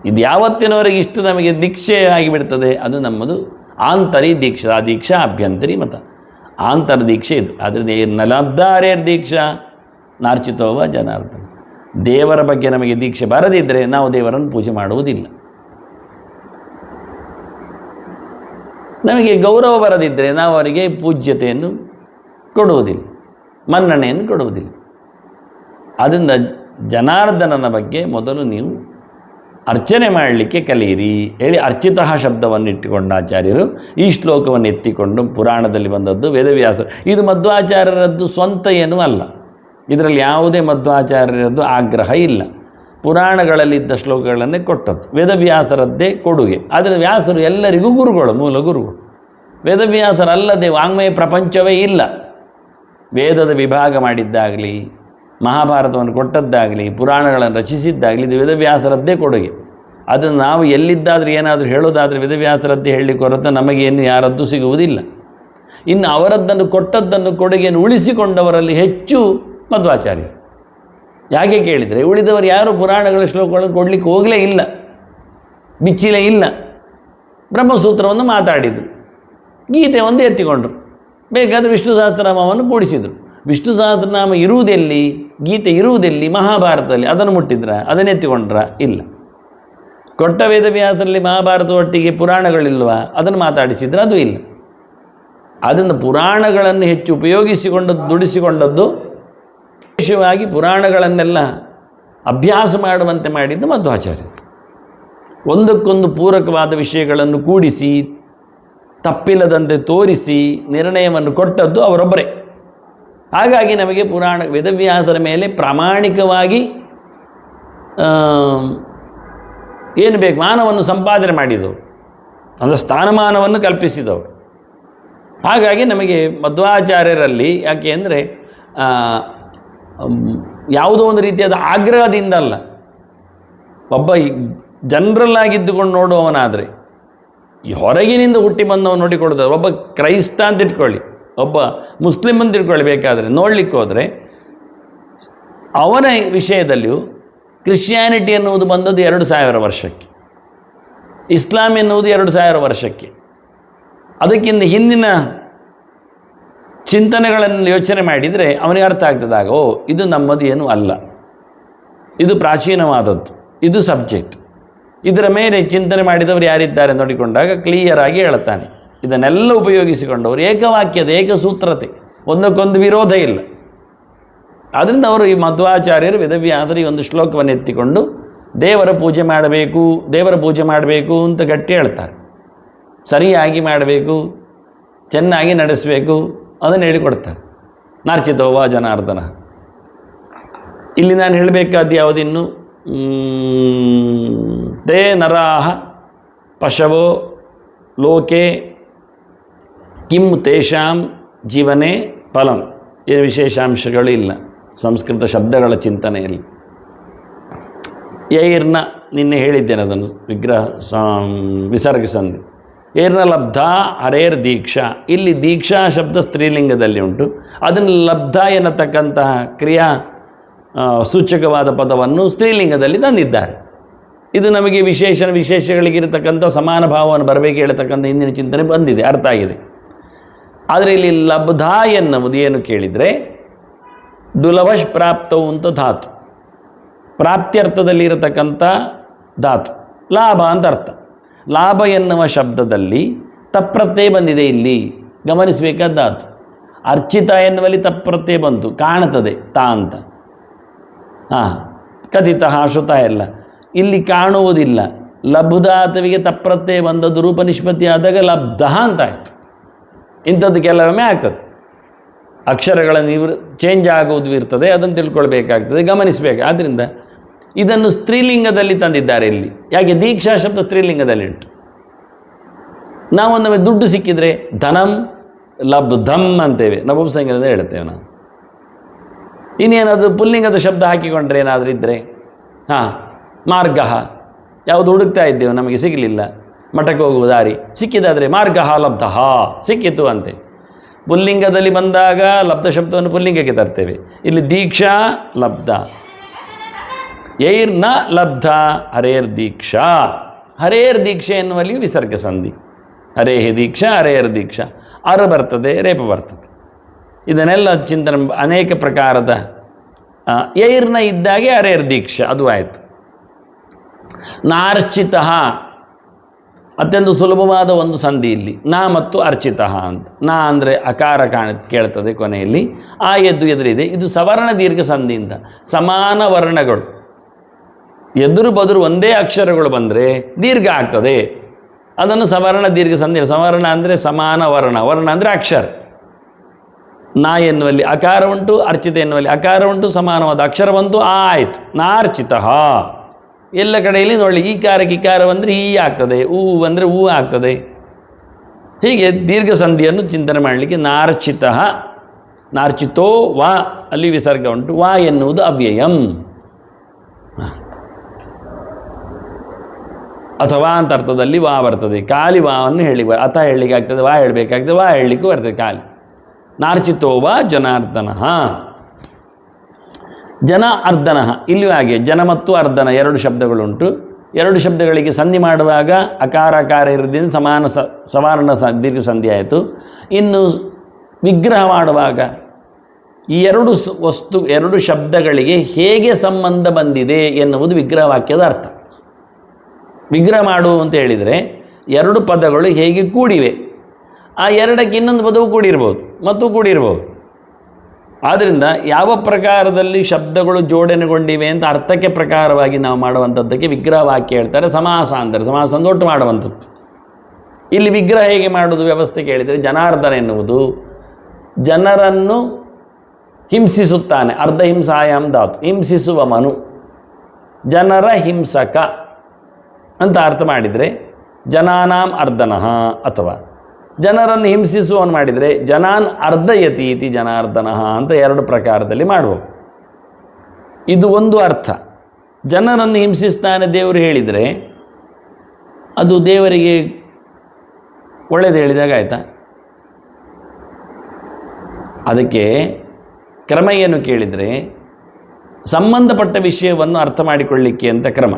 ಇದು ಯಾವತ್ತಿನವರೆಗೆ ಇಷ್ಟು ನಮಗೆ ದೀಕ್ಷೆ ಆಗಿಬಿಡ್ತದೆ, ಅದು ನಮ್ಮದು ಆಂತರಿ ದೀಕ್ಷಾ. ದೀಕ್ಷಾ ಅಭ್ಯಂತರಿ ಮತ, ಆಂತರ ದೀಕ್ಷೆ ಇದು. ಆದರೆ ನಲಬ್ಧಾರೇರ್ ದೀಕ್ಷಾ ನಾರ್ಚಿತೋವ ಜನಾರ್ದನ. ದೇವರ ಬಗ್ಗೆ ನಮಗೆ ದೀಕ್ಷೆ ಬರದಿದ್ದರೆ ನಾವು ದೇವರನ್ನು ಪೂಜೆ ಮಾಡುವುದಿಲ್ಲ. ನಮಗೆ ಗೌರವ ಬರದಿದ್ದರೆ ನಾವು ಅವರಿಗೆ ಪೂಜ್ಯತೆಯನ್ನು ಕೊಡುವುದಿಲ್ಲ, ಮನ್ನಣೆಯನ್ನು ಕೊಡುವುದಿಲ್ಲ. ಆದ್ದರಿಂದ ಜನಾರ್ದನನ ಬಗ್ಗೆ ಮೊದಲು ನೀವು ಅರ್ಚನೆ ಮಾಡಲಿಕ್ಕೆ ಕಲಿಯಿರಿ ಹೇಳಿ ಅರ್ಚಿತಃ ಶಬ್ದವನ್ನು ಇಟ್ಟುಕೊಂಡ ಆಚಾರ್ಯರು ಈ ಶ್ಲೋಕವನ್ನು ಎತ್ತಿಕೊಂಡು ಪುರಾಣದಲ್ಲಿ ಬಂದದ್ದು ವೇದವ್ಯಾಸ. ಇದು ಮಧ್ವಾಚಾರ್ಯರದ್ದು ಸ್ವಂತ ಏನೂ ಅಲ್ಲ, ಇದರಲ್ಲಿ ಯಾವುದೇ ಮಧ್ವಾಚಾರ್ಯರದ್ದು ಆಗ್ರಹ ಇಲ್ಲ. ಪುರಾಣಗಳಲ್ಲಿದ್ದ ಶ್ಲೋಕಗಳನ್ನೇ ಕೊಟ್ಟದ್ದು, ವೇದವ್ಯಾಸರದ್ದೇ ಕೊಡುಗೆ. ಆದರೆ ವ್ಯಾಸರು ಎಲ್ಲರಿಗೂ ಗುರುಗಳು, ಮೂಲ ಗುರುಗಳು. ವೇದವ್ಯಾಸರಲ್ಲದೆ ವಾಂಗ್ಮಯ ಪ್ರಪಂಚವೇ ಇಲ್ಲ. ವೇದದ ವಿಭಾಗ ಮಾಡಿದ್ದಾಗಲಿ, ಮಹಾಭಾರತವನ್ನು ಕೊಟ್ಟದ್ದಾಗಲಿ, ಪುರಾಣಗಳನ್ನು ರಚಿಸಿದ್ದಾಗಲಿ, ಇದು ವೇದವ್ಯಾಸರದ್ದೇ ಕೊಡುಗೆ. ಅದನ್ನು ನಾವು ಎಲ್ಲಿದ್ದಾದರೂ ಏನಾದರೂ ಹೇಳೋದಾದರೆ ವೇದವ್ಯಾಸರದ್ದೇ ಹೇಳಲಿಕ್ಕೆ ಹೊರತು ನಮಗೇನು ಯಾರದ್ದು ಸಿಗುವುದಿಲ್ಲ. ಇನ್ನು ಅವರದ್ದನ್ನು ಕೊಟ್ಟದ್ದನ್ನು ಕೊಡುಗೆಯನ್ನು ಉಳಿಸಿಕೊಂಡವರಲ್ಲಿ ಹೆಚ್ಚು ಮಧ್ವಾಚಾರ್ಯರು. ಯಾಕೆ ಕೇಳಿದರೆ ಉಳಿದವರು ಯಾರು ಪುರಾಣಗಳ ಶ್ಲೋಕಗಳನ್ನು ಕೊಡಲಿಕ್ಕೆ ಹೋಗಲೇ ಇಲ್ಲ, ಬಿಚ್ಚಿಲೇ ಇಲ್ಲ. ಬ್ರಹ್ಮಸೂತ್ರವನ್ನು ಮಾತಾಡಿದರು, ಗೀತೆ ಒಂದು ಎತ್ತಿಕೊಂಡರು, ಬೇಕಾದರೆ ವಿಷ್ಣು ಸಹಸ್ರನಾಮವನ್ನು ಕೂಡಿಸಿದರು. ವಿಷ್ಣು ಸಹಸ್ರನಾಮ ಇರುವುದೆಲ್ಲಿ, ಗೀತೆ ಇರುವುದೆಲ್ಲಿ? ಮಹಾಭಾರತದಲ್ಲಿ. ಅದನ್ನು ಮುಟ್ಟಿದ್ರ? ಅದನ್ನೆತ್ತಿಕೊಂಡ್ರ? ಇಲ್ಲ. ಕೊಟ್ಟ ವೇದವ್ಯಾಸರಲ್ಲಿ ಮಹಾಭಾರತ ಒಟ್ಟಿಗೆ ಪುರಾಣಗಳಿಲ್ವಾ? ಅದನ್ನು ಮಾತಾಡಿಸಿದ್ರೆ ಅದು ಇಲ್ಲ. ಅದನ್ನು ಪುರಾಣಗಳನ್ನು ಹೆಚ್ಚು ಉಪಯೋಗಿಸಿಕೊಂಡದ್ದು, ದುಡಿಸಿಕೊಂಡದ್ದು, ವಿಶೇಷವಾಗಿ ಪುರಾಣಗಳನ್ನೆಲ್ಲ ಅಭ್ಯಾಸ ಮಾಡುವಂತೆ ಮಾಡಿದ್ದು ಮಧ್ವಾಚಾರ್ಯ. ಒಂದಕ್ಕೊಂದು ಪೂರಕವಾದ ವಿಷಯಗಳನ್ನು ಕೂಡಿಸಿ ತಪ್ಪಿಲ್ಲದಂತೆ ತೋರಿಸಿ ನಿರ್ಣಯವನ್ನು ಕೊಟ್ಟದ್ದು ಅವರೊಬ್ಬರೇ. ಹಾಗಾಗಿ ನಮಗೆ ಪುರಾಣ ವೇದವ್ಯಾಸರ ಮೇಲೆ ಪ್ರಾಮಾಣಿಕವಾಗಿ ಏನು ಬೇಕು ಮಾನವನ್ನು ಸಂಪಾದನೆ ಮಾಡಿದವರು, ಅಂದರೆ ಸ್ಥಾನಮಾನವನ್ನು ಕಲ್ಪಿಸಿದವರು. ಹಾಗಾಗಿ ನಮಗೆ ಮಧ್ವಾಚಾರ್ಯರಲ್ಲಿ ಯಾಕೆ ಅಂದರೆ ಯಾವುದೋ ಒಂದು ರೀತಿಯಾದ ಆಗ್ರಹದಿಂದ ಅಲ್ಲ, ಒಬ್ಬ ಜನರಲ್ ಆಗಿದ್ದುಕೊಂಡು ನೋಡುವವನಾದರೆ, ಈ ಹೊರಗಿನಿಂದ ಹುಟ್ಟಿ ಬಂದವನು ನೋಡಿಕೊಡೋದು, ಒಬ್ಬ ಕ್ರೈಸ್ತ ಅಂತ ಇಟ್ಕೊಳ್ಳಿ, ಒಬ್ಬ ಮುಸ್ಲಿಮ್ ಅಂತ ಇಟ್ಕೊಳ್ಳಿ, ಬೇಕಾದರೆ ನೋಡಲಿಕ್ಕೆ ಹೋದರೆ ಅವನ ವಿಷಯದಲ್ಲಿಯೂ ಕ್ರಿಶ್ಚಿಯಾನಿಟಿ ಎನ್ನುವುದು ಬಂದದ್ದು 2000 ವರ್ಷಕ್ಕೆ, ಇಸ್ಲಾಂ ಎನ್ನುವುದು 2000 ವರ್ಷಕ್ಕೆ. ಅದಕ್ಕಿಂತ ಹಿಂದಿನ ಚಿಂತನೆಗಳನ್ನು ಯೋಚನೆ ಮಾಡಿದರೆ ಅವನಿಗೆ ಅರ್ಥ ಆಗ್ತದಾಗ, ಓ ಇದು ನಮ್ಮದು ಏನೂ ಅಲ್ಲ, ಇದು ಪ್ರಾಚೀನವಾದದ್ದು, ಇದು ಸಬ್ಜೆಕ್ಟ್, ಇದರ ಮೇಲೆ ಚಿಂತನೆ ಮಾಡಿದವರು ಯಾರಿದ್ದಾರೆ ನೋಡಿಕೊಂಡಾಗ ಕ್ಲಿಯರಾಗಿ ಹೇಳುತ್ತಾನೆ. ಇದನ್ನೆಲ್ಲ ಉಪಯೋಗಿಸಿಕೊಂಡವರು ಏಕವಾಕ್ಯದ ಏಕಸೂತ್ರತೆ, ಒಂದಕ್ಕೊಂದು ವಿರೋಧ ಇಲ್ಲ. ಆದ್ದರಿಂದ ಅವರು ಈ ಮಧ್ವಾಚಾರ್ಯರು ವೇದವ್ಯಾಸರು ಈ ಒಂದು ಶ್ಲೋಕವನ್ನು ಎತ್ತಿಕೊಂಡು ದೇವರ ಪೂಜೆ ಮಾಡಬೇಕು ಅಂತ ಗಟ್ಟಿ ಹೇಳ್ತಾರೆ. ಸರಿಯಾಗಿ ಮಾಡಬೇಕು, ಚೆನ್ನಾಗಿ ನಡೆಸಬೇಕು, ಅದನ್ನು ಹೇಳಿಕೊಡ್ತಾರೆ. ನಾರ್ಚಿತೋವ ಜನಾರ್ದನ. ಇಲ್ಲಿ ನಾನು ಹೇಳಬೇಕಾದ ಯಾವುದಿನ್ನು ತೇ ನರಾಹ ಪಶವೋ ಲೋಕೆ ಕಿಂ ತೇಷಾಂ ಜೀವನೇ ಫಲಂ. ಏನು ವಿಶೇಷಾಂಶಗಳು ಇಲ್ಲ ಸಂಸ್ಕೃತ ಶಬ್ದಗಳ ಚಿಂತನೆಯಲ್ಲಿ. ಯೈರ್ನ ನಿನ್ನೆ ಹೇಳಿದ್ದೇನೆ ಅದನ್ನು ವಿಸರ್ಗ ಸಂಧಿ. ಏರ್ನ ಲಬ್ಧ ಹರೇರ್ ದೀಕ್ಷಾ. ಇಲ್ಲಿ ದೀಕ್ಷಾ ಶಬ್ದ ಸ್ತ್ರೀಲಿಂಗದಲ್ಲಿ ಉಂಟು. ಅದನ್ನು ಲಬ್ಧ ಎನ್ನತಕ್ಕಂತಹ ಕ್ರಿಯಾ ಸೂಚಕವಾದ ಪದವನ್ನು ಸ್ತ್ರೀಲಿಂಗದಲ್ಲಿ ತಂದಿದ್ದಾರೆ. ಇದು ನಮಗೆ ವಿಶೇಷಗಳಿಗಿರತಕ್ಕಂಥ ಸಮಾನ ಭಾವವನ್ನು ಬರಬೇಕು ಹೇಳ್ತಕ್ಕಂಥ ಹಿಂದಿನ ಚಿಂತನೆ ಬಂದಿದೆ, ಅರ್ಥ ಆಗಿದೆ. ಆದರೆ ಇಲ್ಲಿ ಲಬ್ಧ ಎನ್ನುವುದು ಏನು ಕೇಳಿದರೆ ದುಲಭಶ್ ಪ್ರಾಪ್ತವು ಅಂತ ಧಾತು, ಪ್ರಾಪ್ತ್ಯರ್ಥದಲ್ಲಿ ಇರತಕ್ಕಂಥ ಧಾತು, ಲಾಭ ಅಂತ ಅರ್ಥ. ಲಾಭ ಎನ್ನುವ ಶಬ್ದದಲ್ಲಿ ತಪ್ರತ್ಯಯ ಬಂದಿದೆ, ಇಲ್ಲಿ ಗಮನಿಸಬೇಕಾದ ಧಾತು. ಅರ್ಚಿತ ಎನ್ನುವಲ್ಲಿ ತಪ್ರತ್ಯಯ ಬಂತು, ಕಾಣುತ್ತದೆ ತಾ ಅಂತ. ಕಥಿತ ಶ್ರುತ ಎಲ್ಲ ಇಲ್ಲಿ ಕಾಣುವುದಿಲ್ಲ. ಲಬ್ಧಾತವಿಗೆ ತಪ್ರತ್ಯಯ ಬಂದದ್ದು ರೂಪ ನಿಷ್ಪತ್ತಿ ಆದಾಗ ಲಬ್ಧ ಅಂತ ಆಯಿತು. ಇಂಥದ್ದು ಕೆಲವೊಮ್ಮೆ ಆಗ್ತದೆ, ಅಕ್ಷರಗಳ ಚೇಂಜ್ ಆಗುವುದು ಇರ್ತದೆ, ಅದನ್ನು ತಿಳ್ಕೊಳ್ಬೇಕಾಗ್ತದೆ, ಗಮನಿಸಬೇಕು. ಆದ್ದರಿಂದ ಇದನ್ನು ಸ್ತ್ರೀಲಿಂಗದಲ್ಲಿ ತಂದಿದ್ದಾರೆ ಇಲ್ಲಿ. ಯಾಕೆ? ದೀಕ್ಷಾ ಶಬ್ದ ಸ್ತ್ರೀಲಿಂಗದಲ್ಲಿ ಉಂಟು. ನಾವೊಂದೊಮ್ಮೆ ದುಡ್ಡು ಸಿಕ್ಕಿದರೆ ಧನಂ ಲಬ್ಧಂ ಅಂತೇವೆ, ನಪುಂಸಕಲಿಂಗದಿಂದ ಹೇಳ್ತೇವೆ ನಾವು. ಇನ್ನೇನದು ಪುಲ್ಲಿಂಗದ ಶಬ್ದ ಹಾಕಿಕೊಂಡ್ರೆ ಏನಾದರೂ ಇದ್ದರೆ ಮಾರ್ಗ, ಯಾವುದು ಹುಡುಕ್ತಾ ಇದ್ದೇವೆ ನಮಗೆ ಸಿಗಲಿಲ್ಲ, ಮಠಕ್ಕೆ ಹೋಗುವ ದಾರಿ ಸಿಕ್ಕಿದಾದರೆ ಮಾರ್ಗ ಲಬ್ಧ ಸಿಕ್ಕಿತು ಅಂತೆ. ಪುಲ್ಲಿಂಗದಲ್ಲಿ ಬಂದಾಗ ಲಬ್ಧ ಶಬ್ದವನ್ನು ಪುಲ್ಲಿಂಗಕ್ಕೆ ತರ್ತೇವೆ. ಇಲ್ಲಿ ದೀಕ್ಷಾ ಲಬ್ಧ. ಯೈರ್ನ ಲಬ್ಧ ಹರೇರ್ ದೀಕ್ಷಾ. ಹರೇರ್ ದೀಕ್ಷೆ ಎನ್ನುವಲ್ಲಿಯೂ ವಿಸರ್ಗ ಸಂಧಿ. ಹರೇಹಿ ದೀಕ್ಷಾ ಹರೇರ್ ದೀಕ್ಷಾ. ಅರ ಬರ್ತದೆ, ರೇಪ ಬರ್ತದೆ. ಇದನ್ನೆಲ್ಲ ಚಿಂತನೆ ಅನೇಕ ಪ್ರಕಾರದ ಯೈರ್ನ ಇದ್ದಾಗೆ ಹರೇರ್ ದೀಕ್ಷಾ ಅದು ಆಯಿತು. ನಾರ್ಚಿತ ಅತ್ಯಂತ ಸುಲಭವಾದ ಒಂದು ಸಂಧಿ ಇಲ್ಲಿ, ನಾ ಮತ್ತು ಅರ್ಚಿತ ಅಂತ. ನಾ ಅಂದರೆ ಅಕಾರ ಕೇಳ್ತದೆ ಕೊನೆಯಲ್ಲಿ, ಆ ಎದುರಿದೆ. ಇದು ಸವರ್ಣ ದೀರ್ಘ ಸಂಧಿ ಅಂತ. ಸಮಾನ ವರ್ಣಗಳು ಎದುರು ಬದುರು ಒಂದೇ ಅಕ್ಷರಗಳು ಬಂದರೆ ದೀರ್ಘ ಆಗ್ತದೆ, ಅದನ್ನು ಸವರ್ಣ ದೀರ್ಘ ಸಂಧಿ. ಸವರ್ಣ ಅಂದರೆ ಸಮಾನ ವರ್ಣ, ವರ್ಣ ಅಂದರೆ ಅಕ್ಷರ. ನಾ ಎನ್ನುವಲ್ಲಿ ಅಕಾರ ಉಂಟು, ಅರ್ಚಿತ ಎನ್ನುವಲ್ಲಿ ಅಕಾರ ಉಂಟು, ಸಮಾನವಾದ ಅಕ್ಷರ ಬಂತು, ಆಯಿತು. ನಾರ್ಚಿತ. ಎಲ್ಲ ಕಡೆಯಲ್ಲಿ ನೋಡಿ, ಈ ಕಾರಕ್ಕೆ ಈ ಕಾರ ಬಂದರೆ ಈ ಆಗ್ತದೆ, ಊ ಬಂದರೆ ಊ ಆಗ್ತದೆ. ಹೀಗೆ ದೀರ್ಘ ಸಂಧಿಯನ್ನು ಚಿಂತನೆ ಮಾಡಲಿಕ್ಕೆ ನಾರ್ಚಿತ. ನಾರ್ಚಿತೋ ವಾ, ಅಲ್ಲಿ ವಿಸರ್ಗ ಉಂಟು. ವಾ ಎನ್ನುವುದು ಅವ್ಯಯಂ ಅಥವಾ ಅಂತ ಅರ್ಥದಲ್ಲಿ ವಾ ಬರ್ತದೆ. ಖಾಲಿ ವಾವನ್ನು ಹೇಳಿ ಅಥ ಹೇಳಲಿಕ್ಕೆ ಆಗ್ತದೆ, ವಾ ಹೇಳಬೇಕಾಗ್ತದೆ, ವಾ ಹೇಳಲಿಕ್ಕೂ ಬರ್ತದೆ ಖಾಲಿ. ನಾರ್ಚಿತೋ ವಾ ಜನಾರ್ದನ. ಜನ ಅರ್ಧನ. ಇಲ್ಲಿಯೂ ಹಾಗೆ ಜನ ಮತ್ತು ಅರ್ಧನ ಎರಡು ಶಬ್ದಗಳುಂಟು. ಎರಡು ಶಬ್ದಗಳಿಗೆ ಸಂಧಿ ಮಾಡುವಾಗ ಅಕಾರ ಇರೋದ್ರಿಂದ ಸಮಾನ ಸವರ್ಣ ದೀರ್ಘ ಸಂಧಿ ಆಯಿತು. ಇನ್ನು ವಿಗ್ರಹ ಮಾಡುವಾಗ ಈ ಎರಡು ಶಬ್ದಗಳಿಗೆ ಹೇಗೆ ಸಂಬಂಧ ಬಂದಿದೆ ಎನ್ನುವುದು ವಿಗ್ರಹ ವಾಕ್ಯದ ಅರ್ಥ. ವಿಗ್ರಹ ಮಾಡುವು ಅಂತ ಹೇಳಿದರೆ ಎರಡು ಪದಗಳು ಹೇಗೆ ಕೂಡಿವೆ, ಆ ಎರಡಕ್ಕೆ ಇನ್ನೊಂದು ಪದವು ಕೂಡಿರ್ಬೋದು ಮತ್ತು ಕೂಡಿರ್ಬೋದು. ಆದ್ದರಿಂದ ಯಾವ ಪ್ರಕಾರದಲ್ಲಿ ಶಬ್ದಗಳು ಜೋಡಣೆಗೊಂಡಿವೆ ಅಂತ ಅರ್ಥಕ್ಕೆ ಪ್ರಕಾರವಾಗಿ ನಾವು ಮಾಡುವಂಥದ್ದಕ್ಕೆ ವಿಗ್ರಹ ವಾಕ್ಯ ಹೇಳ್ತಾರೆ. ಸಮಾಸ ಅಂತಾರೆ, ಸಮಾಸ ಅಂದ್ರೆ ಒಟ್ಟು ಮಾಡುವಂಥದ್ದು. ಇಲ್ಲಿ ವಿಗ್ರಹ ಹೇಗೆ ಮಾಡೋದು ವ್ಯವಸ್ಥೆ ಕೇಳಿದರೆ, ಜನಾರ್ದನ ಎನ್ನುವುದು ಜನರನ್ನು ಹಿಂಸಿಸುತ್ತಾನೆ. ಅರ್ಧ ಹಿಂಸಾಯಾಮ್ ಧಾತು, ಹಿಂಸಿಸುವವನು, ಜನರ ಹಿಂಸಕ ಅಂತ ಅರ್ಥ ಮಾಡಿದರೆ ಜನಾನಾಂ ಅರ್ಧನಃ, ಅಥವಾ ಜನರನ್ನು ಹಿಂಸಿಸುವವನು ಮಾಡಿದರೆ ಜನಾನ್ ಅರ್ಧಯತಿ ಇತಿ ಜನಾರ್ದನಃ ಅಂತ ಎರಡು ಪ್ರಕಾರದಲ್ಲಿ ಮಾಡ್ಬೋದು. ಇದು ಒಂದು ಅರ್ಥ. ಜನರನ್ನು ಹಿಂಸಿಸ್ತಾನೆ ದೇವರು ಹೇಳಿದರೆ ಅದು ದೇವರಿಗೆ ಒಳ್ಳೆಯದು ಹೇಳಿದಾಗ ಆಯಿತಾ? ಅದಕ್ಕೆ ಕ್ರಮ ಏನು ಕೇಳಿದರೆ, ಸಂಬಂಧಪಟ್ಟ ವಿಷಯವನ್ನು ಅರ್ಥ ಮಾಡಿಕೊಳ್ಳಿಕ್ಕೆ ಅಂತ ಕ್ರಮ.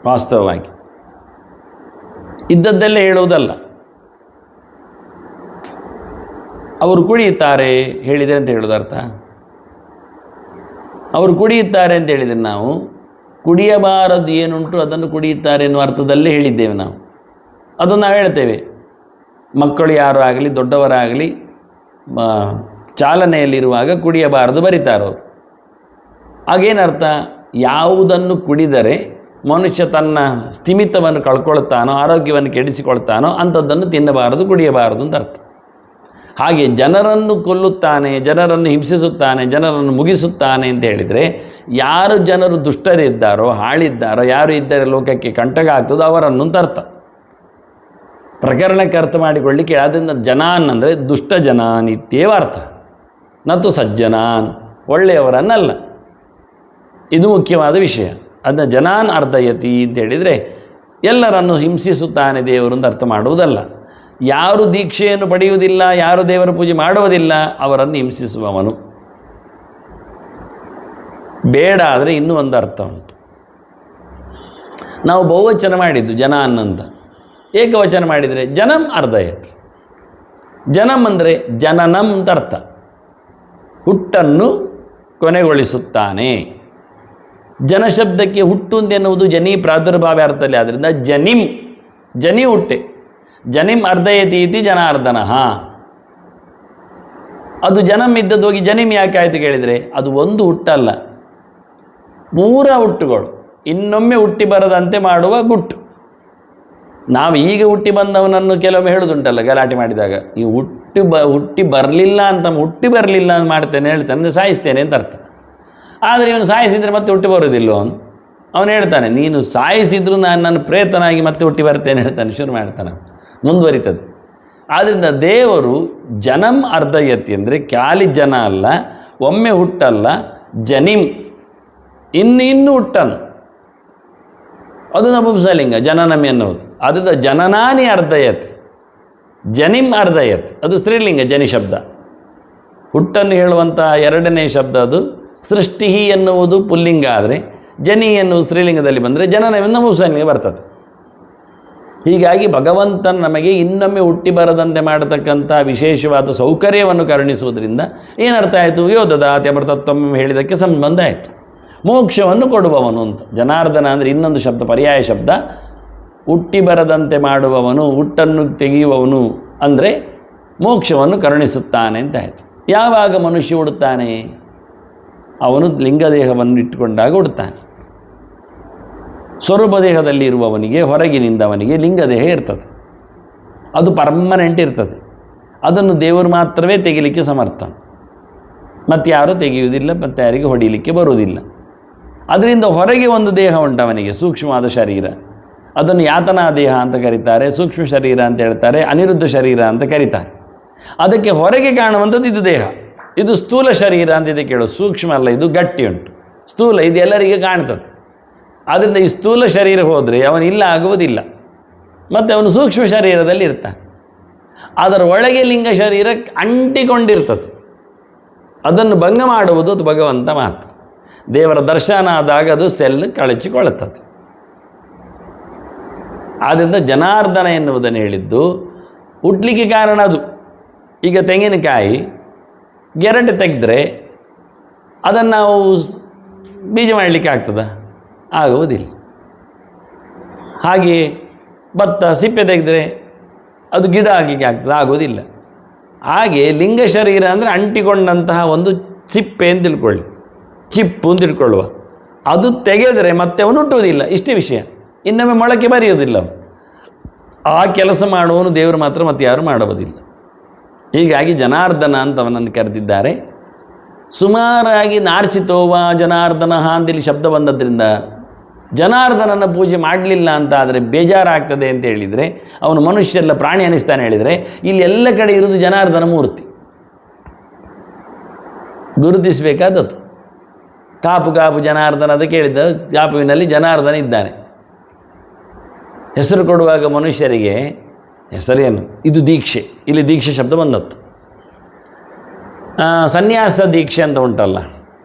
ವಾಸ್ತವವಾಗಿ ಇದ್ದದ್ದೆಲ್ಲ ಹೇಳುವುದಲ್ಲ. ಅವರು ಕುಡಿಯುತ್ತಾರೆ ಹೇಳಿದರೆ ಅಂತ ಹೇಳೋದು ಅರ್ಥ. ಅವರು ಕುಡಿಯುತ್ತಾರೆ ಅಂತ ಹೇಳಿದರೆ ನಾವು ಕುಡಿಯಬಾರದು ಏನುಂಟು ಅದನ್ನು ಕುಡಿಯುತ್ತಾರೆ ಎನ್ನುವ ಅರ್ಥದಲ್ಲೇ ಹೇಳಿದ್ದೇವೆ ನಾವು. ಅದನ್ನು ನಾವು ಹೇಳ್ತೇವೆ. ಮಕ್ಕಳು ಯಾರು ಆಗಲಿ ದೊಡ್ಡವರಾಗಲಿ ಚಾಲನೆಯಲ್ಲಿರುವಾಗ ಕುಡಿಯಬಾರದು ಬರಿತಾರೋ. ಆಗೇನರ್ಥ? ಯಾವುದನ್ನು ಕುಡಿದರೆ ಮನುಷ್ಯ ತನ್ನ ಸ್ಥಿಮಿತವನ್ನು ಕಳ್ಕೊಳ್ತಾನೋ, ಆರೋಗ್ಯವನ್ನು ಕೆಡಿಸಿಕೊಳ್ತಾನೋ ಅಂಥದ್ದನ್ನು ತಿನ್ನಬಾರದು, ಕುಡಿಯಬಾರದು ಅಂತ ಅರ್ಥ. ಹಾಗೆ ಜನರನ್ನು ಕೊಲ್ಲುತ್ತಾನೆ, ಜನರನ್ನು ಹಿಂಸಿಸುತ್ತಾನೆ, ಜನರನ್ನು ಮುಗಿಸುತ್ತಾನೆ ಅಂತ ಹೇಳಿದರೆ ಯಾರು ಜನರು ದುಷ್ಟರಿದ್ದಾರೋ, ಹಾಳಿದ್ದಾರೋ, ಯಾರು ಇದ್ದರೆ ಲೋಕಕ್ಕೆ ಕಂಟಕ ಆಗ್ತದೋ ಅವರನ್ನು ಅಂತ ಅರ್ಥ. ಪ್ರಕರಣಕ್ಕೆ ಅರ್ಥ ಮಾಡಿಕೊಳ್ಳಿಕ್ಕೆ ಅದರಿಂದ ಜನಾನ್ ಅಂದರೆ ದುಷ್ಟ ಜನಾನ್ ಇತ್ಯೇವ ಅರ್ಥ, ನತು ಸಜ್ಜನಾನ್, ಒಳ್ಳೆಯವರನ್ನಲ್ಲ. ಇದು ಮುಖ್ಯವಾದ ವಿಷಯ. ಅದನ್ನ ಜನಾನ್ ಅರ್ಧಯತಿ ಅಂತ ಹೇಳಿದರೆ ಎಲ್ಲರನ್ನು ಹಿಂಸಿಸುತ್ತಾನೆ ದೇವರು ಅಂತ ಅರ್ಥ ಮಾಡುವುದಲ್ಲ. ಯಾರು ದೀಕ್ಷೆಯನ್ನು ಪಡೆಯುವುದಿಲ್ಲ, ಯಾರು ದೇವರ ಪೂಜೆ ಮಾಡುವುದಿಲ್ಲ ಅವರನ್ನು ಹಿಂಸಿಸುವವನು. ಬೇಡ ಆದರೆ ಇನ್ನೂ ಒಂದು ಅರ್ಥ ಉಂಟು. ನಾವು ಬಹುವಚನ ಮಾಡಿದ್ದು ಜನಾನ್ ಅಂತ, ಏಕವಚನ ಮಾಡಿದರೆ ಜನಂ ಅರ್ಧಯತ್. ಜನಂ ಅಂದರೆ ಜನನಂ ಅಂತ ಅರ್ಥ, ಹುಟ್ಟನ್ನು ಕೊನೆಗೊಳಿಸುತ್ತಾನೆ. ಜನಶಬ್ದಕ್ಕೆ ಹುಟ್ಟು ಅಂತೆನ್ನುವುದು ಜನಿ ಪ್ರಾದುರ್ಭಾವ ಅರ್ಥದಲ್ಲಿ, ಆದ್ದರಿಂದ ಜನಿಂ, ಜನಿ ಹುಟ್ಟೆ, ಜನಿಂ ಅರ್ಧಯತಿ ಇತಿ ಜನಾರ್ದನಃ. ಅದು ಜನಂ ಇದ್ದದ್ದು ಹೋಗಿ ಜನಿಂ ಯಾಕೆ ಆಯಿತು ಕೇಳಿದರೆ ಅದು ಒಂದು ಹುಟ್ಟಲ್ಲ, ಪೂರ ಹುಟ್ಟುಗಳು ಇನ್ನೊಮ್ಮೆ ಹುಟ್ಟಿ ಬರದಂತೆ ಮಾಡುವ ಗುಟ್ಟು. ನಾವು ಈಗ ಹುಟ್ಟಿ ಬಂದವನನ್ನು ಕೆಲವೊಮ್ಮೆ ಹೇಳೋದುಂಟಲ್ಲ ಗಲಾಟೆ ಮಾಡಿದಾಗ, ಈ ಹುಟ್ಟಿ ಬರಲಿಲ್ಲ ಅಂತ, ಹುಟ್ಟಿ ಬರಲಿಲ್ಲ ಅಂತ ಮಾಡ್ತೇನೆ ಹೇಳ್ತಾನೆ, ಸಾಯಿಸ್ತೇನೆ ಅಂತ ಅರ್ಥ. ಆದರೆ ಇವನು ಸಾಯಿಸಿದರೆ ಮತ್ತೆ ಹುಟ್ಟಿ ಬರೋದಿಲ್ಲ. ಅವನು ಹೇಳ್ತಾನೆ ನೀನು ಸಾಯಿಸಿದ್ರು ನಾನು ನನ್ನ ಪ್ರೇತನಾಗಿ ಮತ್ತೆ ಹುಟ್ಟಿ ಬರ್ತೇನೆ ಹೇಳ್ತಾನೆ, ಶುರು ಮಾಡ್ತಾನೆ, ಮುಂದುವರಿತದೆ. ಆದ್ದರಿಂದ ದೇವರು ಜನಂ ಅರ್ಧಯತಿ ಅಂದರೆ ಖಾಲಿ ಜನ ಅಲ್ಲ, ಒಮ್ಮೆ ಹುಟ್ಟಲ್ಲ, ಜನಿಂ ಇನ್ನು ಹುಟ್ಟನು, ಅದು ನಪುಂಸಲಿಂಗ ಜನನಂ ಎನ್ನುವುದು. ಅದರಿಂದ ಜನನಾನಿ ಅರ್ಧಯತ್, ಜನಿಂ ಅರ್ಧಯತ್ ಅದು ಸ್ತ್ರೀಲಿಂಗ ಜನಿ ಶಬ್ದ. ಹುಟ್ಟನ್ನು ಹೇಳುವಂಥ ಎರಡನೇ ಶಬ್ದ ಅದು. ಸೃಷ್ಟಿ ಎನ್ನುವುದು ಪುಲ್ಲಿಂಗ ಆದರೆ ಜನಿ ಎನ್ನುವುದು ಸ್ತ್ರೀಲಿಂಗದಲ್ಲಿ ಬಂದರೆ ಜನನವೆಂದು ನಪುಂಸಲಿಂಗ ಬರ್ತದೆ. ಹೀಗಾಗಿ ಭಗವಂತನ ನಮಗೆ ಇನ್ನೊಮ್ಮೆ ಹುಟ್ಟಿ ಬರದಂತೆ ಮಾಡತಕ್ಕಂಥ ವಿಶೇಷವಾದ ಸೌಕರ್ಯವನ್ನು ಕರುಣಿಸುವುದರಿಂದ ಏನರ್ಥ ಆಯಿತು, ಯೋಧದಾತಿ ಅಮೃತತ್ವಂ ಹೇಳಿದ್ದಕ್ಕೆ ಸಂಬಂಧ ಆಯಿತು. ಮೋಕ್ಷವನ್ನು ಕೊಡುವವನು ಅಂತ. ಜನಾರ್ದನ ಅಂದರೆ ಇನ್ನೊಂದು ಶಬ್ದ, ಪರ್ಯಾಯ ಶಬ್ದ, ಹುಟ್ಟಿ ಬರದಂತೆ ಮಾಡುವವನು, ಹುಟ್ಟನ್ನು ತೆಗೆಯುವವನು ಅಂದರೆ ಮೋಕ್ಷವನ್ನು ಕರುಣಿಸುತ್ತಾನೆ ಅಂತ ಆಯಿತು. ಯಾವಾಗ ಮನುಷ್ಯ ಹುಡುತ್ತಾನೆ? ಅವನು ಲಿಂಗದೇಹವನ್ನು ಇಟ್ಟುಕೊಂಡಾಗ ಹುಡುತ್ತಾನೆ. ಸ್ವರೂಪ ದೇಹದಲ್ಲಿ ಇರುವವನಿಗೆ, ಹೊರಗಿನಿಂದ ಅವನಿಗೆ ಲಿಂಗದೇಹ ಇರ್ತದೆ, ಅದು ಪರ್ಮನೆಂಟ್ ಇರ್ತದೆ. ಅದನ್ನು ದೇವರು ಮಾತ್ರವೇ ತೆಗಿಲಿಕ್ಕೆ ಸಮರ್ಥ, ಮತ್ತು ಯಾರೂ ತೆಗೆಯುವುದಿಲ್ಲ, ಮತ್ತು ಯಾರಿಗೆ ಹೊಡಿಲಿಕ್ಕೆ ಬರುವುದಿಲ್ಲ. ಅದರಿಂದ ಹೊರಗೆ ಒಂದು ದೇಹ ಉಂಟು ಅವನಿಗೆ, ಸೂಕ್ಷ್ಮವಾದ ಶರೀರ. ಅದನ್ನು ಯಾತನಾ ದೇಹ ಅಂತ ಕರೀತಾರೆ, ಸೂಕ್ಷ್ಮ ಶರೀರ ಅಂತ ಹೇಳ್ತಾರೆ, ಅನಿರುದ್ಧ ಶರೀರ ಅಂತ ಕರೀತಾರೆ. ಅದಕ್ಕೆ ಹೊರಗೆ ಕಾಣುವಂಥದ್ದು ಇದು ದೇಹ. ಇದು ಸ್ಥೂಲ ಶರೀರ ಅಂತ ಇದಕ್ಕೆ ಕೇಳೋದು. ಸೂಕ್ಷ್ಮ ಅಲ್ಲ, ಇದು ಗಟ್ಟಿ ಉಂಟು, ಸ್ಥೂಲ, ಇದು ಎಲ್ಲರಿಗೆ ಕಾಣ್ತದೆ. ಆದ್ದರಿಂದ ಈ ಸ್ಥೂಲ ಶರೀರ ಹೋದರೆ ಅವನಿಲ್ಲ ಆಗುವುದಿಲ್ಲ, ಮತ್ತು ಅವನು ಸೂಕ್ಷ್ಮ ಶರೀರದಲ್ಲಿ ಇರ್ತಾನೆ. ಅದರ ಒಳಗೆ ಲಿಂಗ ಶರೀರ ಅಂಟಿಕೊಂಡಿರ್ತದೆ. ಅದನ್ನು ಭಂಗ ಮಾಡುವುದು ಅದು ಭಗವಂತ ಮಾತ್ರ. ದೇವರ ದರ್ಶನ ಆದಾಗ ಅದು ಸೆಲ್ ಕಳಚಿಕೊಳ್ಳುತ್ತದೆ. ಆದ್ದರಿಂದ ಜನಾರ್ದನ ಎನ್ನುವುದನ್ನು ಹೇಳಿದ್ದು ಹುಟ್ಟಲಿಕ್ಕೆ ಕಾರಣ ಅದು. ಈಗ ತೆಂಗಿನಕಾಯಿ ಗೆರಟೆ ತೆಗೆದ್ರೆ ಅದನ್ನು ನಾವು ಬೀಜ ಮಾಡಲಿಕ್ಕೆ ಆಗ್ತದ? ಆಗುವುದಿಲ್ಲ. ಹಾಗೆ ಭತ್ತ ಸಿಪ್ಪೆ ತೆಗೆದ್ರೆ ಅದು ಗಿಡ ಆಗಲಿಕ್ಕೆ ಆಗ್ತದೆ? ಆಗೋದಿಲ್ಲ. ಹಾಗೆ ಲಿಂಗ ಶರೀರ ಅಂದರೆ ಅಂಟಿಕೊಂಡಂತಹ ಒಂದು ಸಿಪ್ಪೆ ಅಂತ ತಿಳ್ಕೊಳ್ಳಿ, ಚಿಪ್ಪು ಅಂತ ತಿಳ್ಕೊಳ್ಳುವ. ಅದು ತೆಗೆದರೆ ಮತ್ತೆ ಅವನು ಹುಟ್ಟುವುದಿಲ್ಲ, ಇಷ್ಟೇ ವಿಷಯ. ಇನ್ನೊಮ್ಮೆ ಮೊಳಕೆ ಬರೆಯುವುದಿಲ್ಲ. ಆ ಕೆಲಸ ಮಾಡುವವನು ದೇವರು ಮಾತ್ರ, ಮತ್ತೆ ಯಾರು ಮಾಡುವುದಿಲ್ಲ. ಹೀಗಾಗಿ ಜನಾರ್ದನ ಅಂತ ಅವನನ್ನು ಕರೆದಿದ್ದಾರೆ. ಸುಮಾರಾಗಿ ನಾರ್ಚಿತೋವ ಜನಾರ್ದನ ಅಂತಿಲ್ಲಿ ಶಬ್ದ ಬಂದದ್ರಿಂದ ಜನಾರ್ದನನ ಪೂಜೆ ಮಾಡಲಿಲ್ಲ ಅಂತ ಆದರೆ ಬೇಜಾರಾಗ್ತದೆ ಅಂತ ಹೇಳಿದರೆ ಅವನು ಮನುಷ್ಯರೆಲ್ಲ ಪ್ರಾಣಿ ಅನಿಸ್ತಾನೆ ಹೇಳಿದರೆ, ಇಲ್ಲಿ ಎಲ್ಲ ಕಡೆ ಇರುವುದು ಜನಾರ್ದನ ಮೂರ್ತಿ. ಗುರುತಿಸಬೇಕಾದದ್ದು. ಕಾಪು ಕಾಪು ಜನಾರ್ದನ ಅಂತ ಕೇಳಿದ್ದ, ಕಾಪುವಿನಲ್ಲಿ ಜನಾರ್ದನ ಇದ್ದಾನೆ. ಹೆಸರು ಕೊಡುವಾಗ ಮನುಷ್ಯರಿಗೆ ಹೆಸರೇನು? ಇದು ದೀಕ್ಷೆ, ಇಲ್ಲಿ ದೀಕ್ಷೆ ಶಬ್ದ ಬಂದದ್ದು. ಸನ್ಯಾಸ ದೀಕ್ಷೆ ಅಂತ ಉಂಟಲ್ಲ,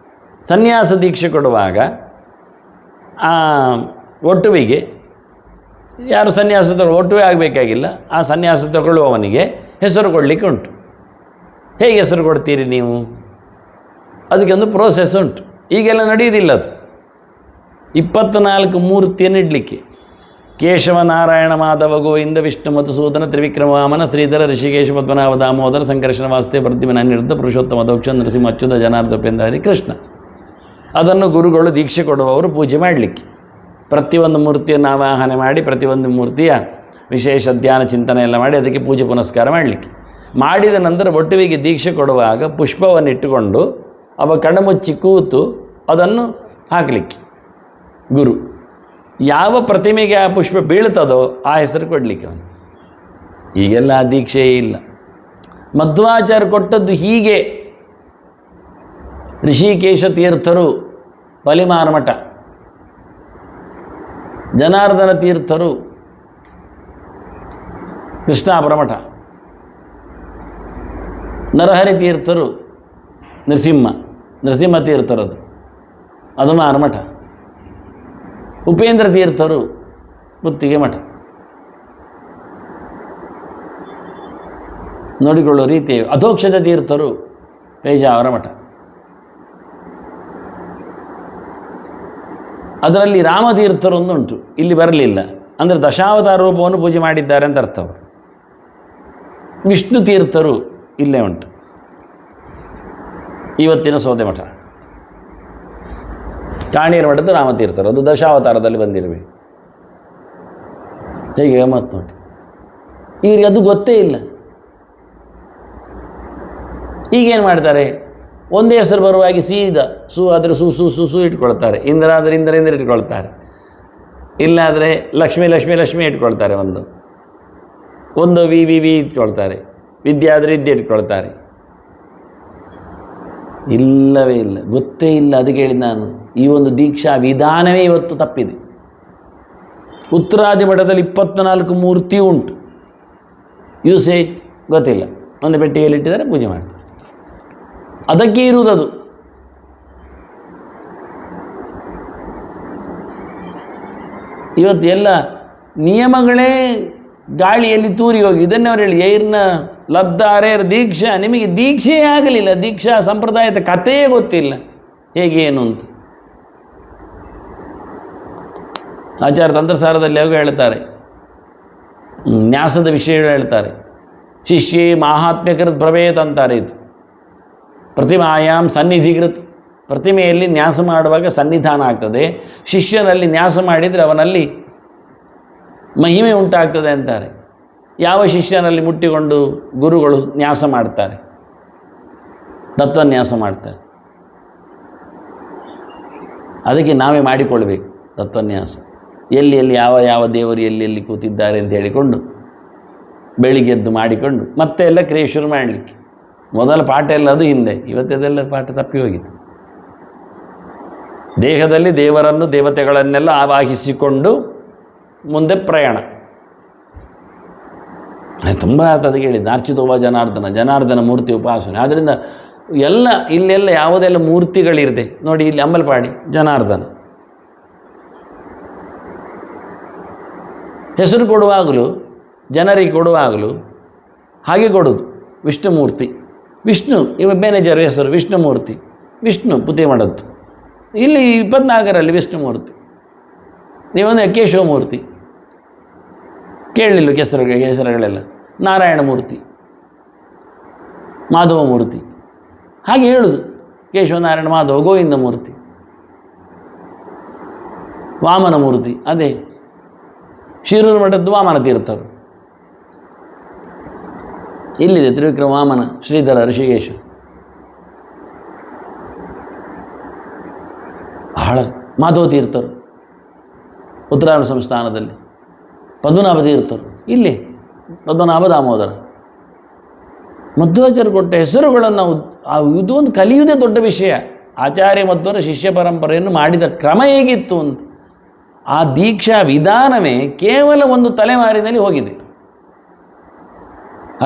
ಸನ್ಯಾಸ ದೀಕ್ಷೆ ಕೊಡುವಾಗ ಒಟ್ಟುವಿಗೆ ಯಾರು ಸನ್ಯಾಸ ಒಟ್ಟುವೆ ಆಗಬೇಕಾಗಿಲ್ಲ, ಆ ಸನ್ಯಾಸ ತಗೊಳ್ಳುವವನಿಗೆ ಹೆಸರು ಕೊಡಲಿಕ್ಕೆ ಉಂಟು. ಹೇಗೆ ಹೆಸರು ಕೊಡ್ತೀರಿ ನೀವು? ಅದಕ್ಕೆ ಒಂದು ಪ್ರೋಸೆಸ್ ಉಂಟು. ಈಗೆಲ್ಲ ನಡೆಯುವುದಿಲ್ಲ ಅದು. 24 ಮೂರ್ತಿಯನ್ನು ಇಡಲಿಕ್ಕೆ ಕೇಶವ ನಾರಾಯಣ ಮಾಧವ ಗೋವಿಂದ ವಿಷ್ಣು ಮಧುಸೂದನ ತ್ರಿವಿಕ್ರಮ ವಾಮನ ಶ್ರೀಧರ ಋಷಿಕೇಶ ಪದ್ಮನಾಭ ದಾಮೋದರ ಸಂಕರ್ಷಣ ವಾಸುದೇವ ಪ್ರತಿಮನ ಅನಿರುದ್ಧ ಪುರುಷೋತ್ತಮ ದಕ್ಷ ನರಸಿಂಹ ಅಚ್ಯುತ ಜನಾರ್ದ ಉಪೇಂದ್ರ ಹರಿ ಕೃಷ್ಣ. ಅದನ್ನು ಗುರುಗಳು ದೀಕ್ಷೆ ಕೊಡುವವರು ಪೂಜೆ ಮಾಡಲಿಕ್ಕೆ, ಪ್ರತಿಯೊಂದು ಮೂರ್ತಿಯನ್ನು ಆವಾಹನೆ ಮಾಡಿ ಪ್ರತಿಯೊಂದು ಮೂರ್ತಿಯ ವಿಶೇಷ ಧ್ಯಾನ ಚಿಂತನೆ ಎಲ್ಲ ಮಾಡಿ ಅದಕ್ಕೆ ಪೂಜೆ ಪುನಸ್ಕಾರ ಮಾಡಲಿಕ್ಕೆ. ಮಾಡಿದ ನಂತರ ಒಟ್ಟುವಿಗೆ ದೀಕ್ಷೆ ಕೊಡುವಾಗ ಪುಷ್ಪವನ್ನು ಇಟ್ಟುಕೊಂಡು ಅವ ಕಣ್ಣುಮುಚ್ಚಿ ಕೂತು ಅದನ್ನು ಹಾಕಲಿಕ್ಕೆ ಗುರು ಯಾವ ಪ್ರತಿಮೆಗೆ ಆ ಪುಷ್ಪ ಬೀಳ್ತದೋ ಆ ಹೆಸರು ಕೊಡಲಿಕ್ಕೆ ಅವನು. ಈಗೆಲ್ಲ ಆ ದೀಕ್ಷೆಯೇ ಇಲ್ಲ. ಮಧ್ವಾಚಾರ್ಯ ಕೊಟ್ಟದ್ದು ಹೀಗೆ. ಋಷಿಕೇಶ ತೀರ್ಥರು ಬಲಿಮಾರ ಮಠ, ಜನಾರ್ದನ ತೀರ್ಥರು ಕೃಷ್ಣಾಪುರ ಮಠ, ನರಹರಿ ತೀರ್ಥರು ನರಸಿಂಹ ತೀರ್ಥರದು ಅದು ಮಾರಮಠ, ಉಪೇಂದ್ರ ತೀರ್ಥರು ಗುತ್ತಿಗೆ ಮಠ. ನೋಡಿಕೊಳ್ಳುವ ರೀತಿ ಅಧೋಕ್ಷಜ ತೀರ್ಥರು ಪೇಜಾವರ ಮಠ. ಅದರಲ್ಲಿ ರಾಮತೀರ್ಥರು ಒಂದುಂಟು, ಇಲ್ಲಿ ಬರಲಿಲ್ಲ ಅಂದರೆ ದಶಾವತಾರ ರೂಪವನ್ನು ಪೂಜೆ ಮಾಡಿದ್ದಾರೆ ಅಂತ ಅರ್ಥ. ಅವರು ವಿಷ್ಣು ತೀರ್ಥರು ಇಲ್ಲೇ ಉಂಟು, ಇವತ್ತಿನ ಸೌದೆ ಮಠ. ಕಾಣೀರ ಮಠದ ರಾಮತೀರ್ಥರು, ಅದು ದಶಾವತಾರದಲ್ಲಿ ಬಂದಿರಬೇಕು. ಹೇಗೆ ಮತ್ತು ನೋಡಿ, ಇವರಿಗೆ ಅದು ಗೊತ್ತೇ ಇಲ್ಲ. ಈಗೇನು ಮಾಡ್ತಾರೆ, ಒಂದೇ ಹೆಸರು ಬರುವಾಗಿ ಸೀದಾ ಆದರೆ ಸು ಇಟ್ಕೊಳ್ತಾರೆ, ಇಂದ್ರ ಆದರೆ ಇಂದ್ರ ಇಟ್ಕೊಳ್ತಾರೆ, ಇಲ್ಲಾದರೆ ಲಕ್ಷ್ಮಿ ಇಟ್ಕೊಳ್ತಾರೆ, ಒಂದು ವಿ ಇಟ್ಕೊಳ್ತಾರೆ, ವಿದ್ಯೆ ಆದರೆ ವಿದ್ಯೆ ಇಟ್ಕೊಳ್ತಾರೆ. ಇಲ್ಲವೇ ಇಲ್ಲ, ಗೊತ್ತೇ ಇಲ್ಲ. ಅದಕ್ಕೆ ಹೇಳಿದ ನಾನು, ಈ ಒಂದು ದೀಕ್ಷಾ ವಿಧಾನವೇ ಇವತ್ತು ತಪ್ಪಿದೆ. ಉತ್ತರಾದಿ ಮಠದಲ್ಲಿ 24 ಮೂರ್ತಿ ಉಂಟು, ಯೂಸೇಜ್ ಗೊತ್ತಿಲ್ಲ, ಒಂದು ಪೆಟ್ಟಿಗೆಯಲ್ಲಿ ಇಟ್ಟಿದ್ದಾರೆ, ಪೂಜೆ ಮಾಡಿ, ಅದಕ್ಕೆ ಇರುವುದದು. ಇವತ್ತು ಎಲ್ಲ ನಿಯಮಗಳೇ ಗಾಳಿಯಲ್ಲಿ ತೂರಿ ಹೋಗಿ. ಇದನ್ನೇ ಅವ್ರು ಹೇಳಿ, ಏರ್ನ ಲಬ್ಧಾರೇರ್ ದೀಕ್ಷಾ, ನಿಮಗೆ ದೀಕ್ಷೆಯೇ ಆಗಲಿಲ್ಲ, ದೀಕ್ಷಾ ಸಂಪ್ರದಾಯದ ಕಥೆಯೇ ಗೊತ್ತಿಲ್ಲ ಹೇಗೇನು ಅಂತ. ಆಚಾರ್ಯ ತಂತ್ರಸಾರದಲ್ಲಿ ಯಾವಾಗ ಹೇಳ್ತಾರೆ, ನ್ಯಾಸದ ವಿಷಯಗಳು ಹೇಳ್ತಾರೆ. ಶಿಷ್ಯೇ ಮಾಹಾತ್ಮ್ಯಕೃತ್ ಪ್ರವೇತ್ ಅಂತಾರೆ. ಇದು ಪ್ರತಿಮಾಯಾಮ್ ಸನ್ನಿಧಿಕೃತ್, ಪ್ರತಿಮೆಯಲ್ಲಿ ನ್ಯಾಸ ಮಾಡುವಾಗ ಸನ್ನಿಧಾನ ಆಗ್ತದೆ, ಶಿಷ್ಯನಲ್ಲಿ ನ್ಯಾಸ ಮಾಡಿದರೆ ಅವನಲ್ಲಿ ಮಹಿಮೆ ಉಂಟಾಗ್ತದೆ ಅಂತಾರೆ. ಯಾವ ಶಿಷ್ಯನಲ್ಲಿ ಮುಟ್ಟಿಕೊಂಡು ಗುರುಗಳು ನ್ಯಾಸ ಮಾಡ್ತಾರೆ, ತತ್ವನ್ಯಾಸ ಮಾಡ್ತಾರೆ. ಅದಕ್ಕೆ ನಾವೇ ಮಾಡಿಕೊಳ್ಬೇಕು ತತ್ವನ್ಯಾಸ. ಎಲ್ಲಿ ಯಾವ ದೇವರು ಎಲ್ಲಿ ಕೂತಿದ್ದಾರೆ ಅಂತ ಹೇಳಿಕೊಂಡು ಬೆಳಿಗ್ಗೆದ್ದು ಮಾಡಿಕೊಂಡು ಮತ್ತೆ ಎಲ್ಲ ಕ್ರಿಯೆ ಶುರು ಮಾಡಲಿಕ್ಕೆ. ಮೊದಲ ಪಾಠ ಎಲ್ಲ ಅದು ಹಿಂದೆ, ಇವತ್ತದೆಲ್ಲ ಪಾಠ ತಪ್ಪಿ ಹೋಗಿತ್ತು. ದೇಹದಲ್ಲಿ ದೇವರನ್ನು ದೇವತೆಗಳನ್ನೆಲ್ಲ ಆವಾಹಿಸಿಕೊಂಡು ಮುಂದೆ ಪ್ರಯಾಣ. ತುಂಬ ಅದಕ್ಕೆ ಹೇಳಿದ್ದು ಅರ್ಚಿತೋವ ಜನಾರ್ದನ ಮೂರ್ತಿ ಉಪಾಸನೆ. ಆದ್ದರಿಂದ ಇಲ್ಲೆಲ್ಲ ಯಾವುದೆಲ್ಲ ಮೂರ್ತಿಗಳಿರದೆ ನೋಡಿ, ಇಲ್ಲಿ ಅಂಬಲ್ಪಾಡಿ ಜನಾರ್ದನ ಹೆಸರು ಕೊಡುವಾಗಲೂ, ಜನರಿಗೆ ಕೊಡುವಾಗಲೂ ಹಾಗೆ ಕೊಡೋದು. ವಿಷ್ಣುಮೂರ್ತಿ, ವಿಷ್ಣು ಇವ ಮ್ಯಾನೇಜರ್ ಹೆಸರು ವಿಷ್ಣುಮೂರ್ತಿ, ವಿಷ್ಣು ಪುತಿ ಮಾಡದ್ದು. ಇಲ್ಲಿ 24ರಲ್ಲಿ ವಿಷ್ಣುಮೂರ್ತಿ, ನೀವೊಂದು ಕೇಶವಮೂರ್ತಿ ಕೇಳಲಿಲ್ಲ, ಹೆಸರುಗಳೆಲ್ಲ ನಾರಾಯಣ ಮೂರ್ತಿ, ಮಾಧವ ಮೂರ್ತಿ, ಹಾಗೆ ಹೇಳುದು. ಕೇಶವ, ನಾರಾಯಣ, ಮಾಧವ, ಗೋವಿಂದ ಮೂರ್ತಿ, ವಾಮನ ಮೂರ್ತಿ. ಅದೇ ಶಿರೂರು ಮಠದ್ದು ವಾಮನ ತೀರ್ಥರು, ಇಲ್ಲಿದೆ ತ್ರಿವಿಕ್ರಮ ವಾಮನ, ಶ್ರೀಧರ, ಋಷಿಕೇಶ. ಬಹಳ ಮಾಧವ ತೀರ್ಥರು ಉತ್ತರಾಯಣ ಸಂಸ್ಥಾನದಲ್ಲಿ, ಪದ್ಮನಾಭ ತೀರ್ಥರು ಇಲ್ಲಿ, ಪದ್ಮನಾಭ ದಾಮೋದರ. ಮಧ್ವಾಚಾರ್ಯ ಕೊಟ್ಟ ಹೆಸರುಗಳನ್ನು ಇದು ಒಂದು ಕಲಿಯುವುದೇ ದೊಡ್ಡ ವಿಷಯ. ಆಚಾರ್ಯ ಮಧ್ವರ ಶಿಷ್ಯ ಪರಂಪರೆಯನ್ನು ಮಾಡಿದ ಕ್ರಮ ಹೇಗಿತ್ತು ಅಂತ. ಆ ದೀಕ್ಷಾ ವಿಧಾನವೇ ಕೇವಲ ಒಂದು ತಲೆಮಾರಿನಲ್ಲಿ ಹೋಗಿದೆ,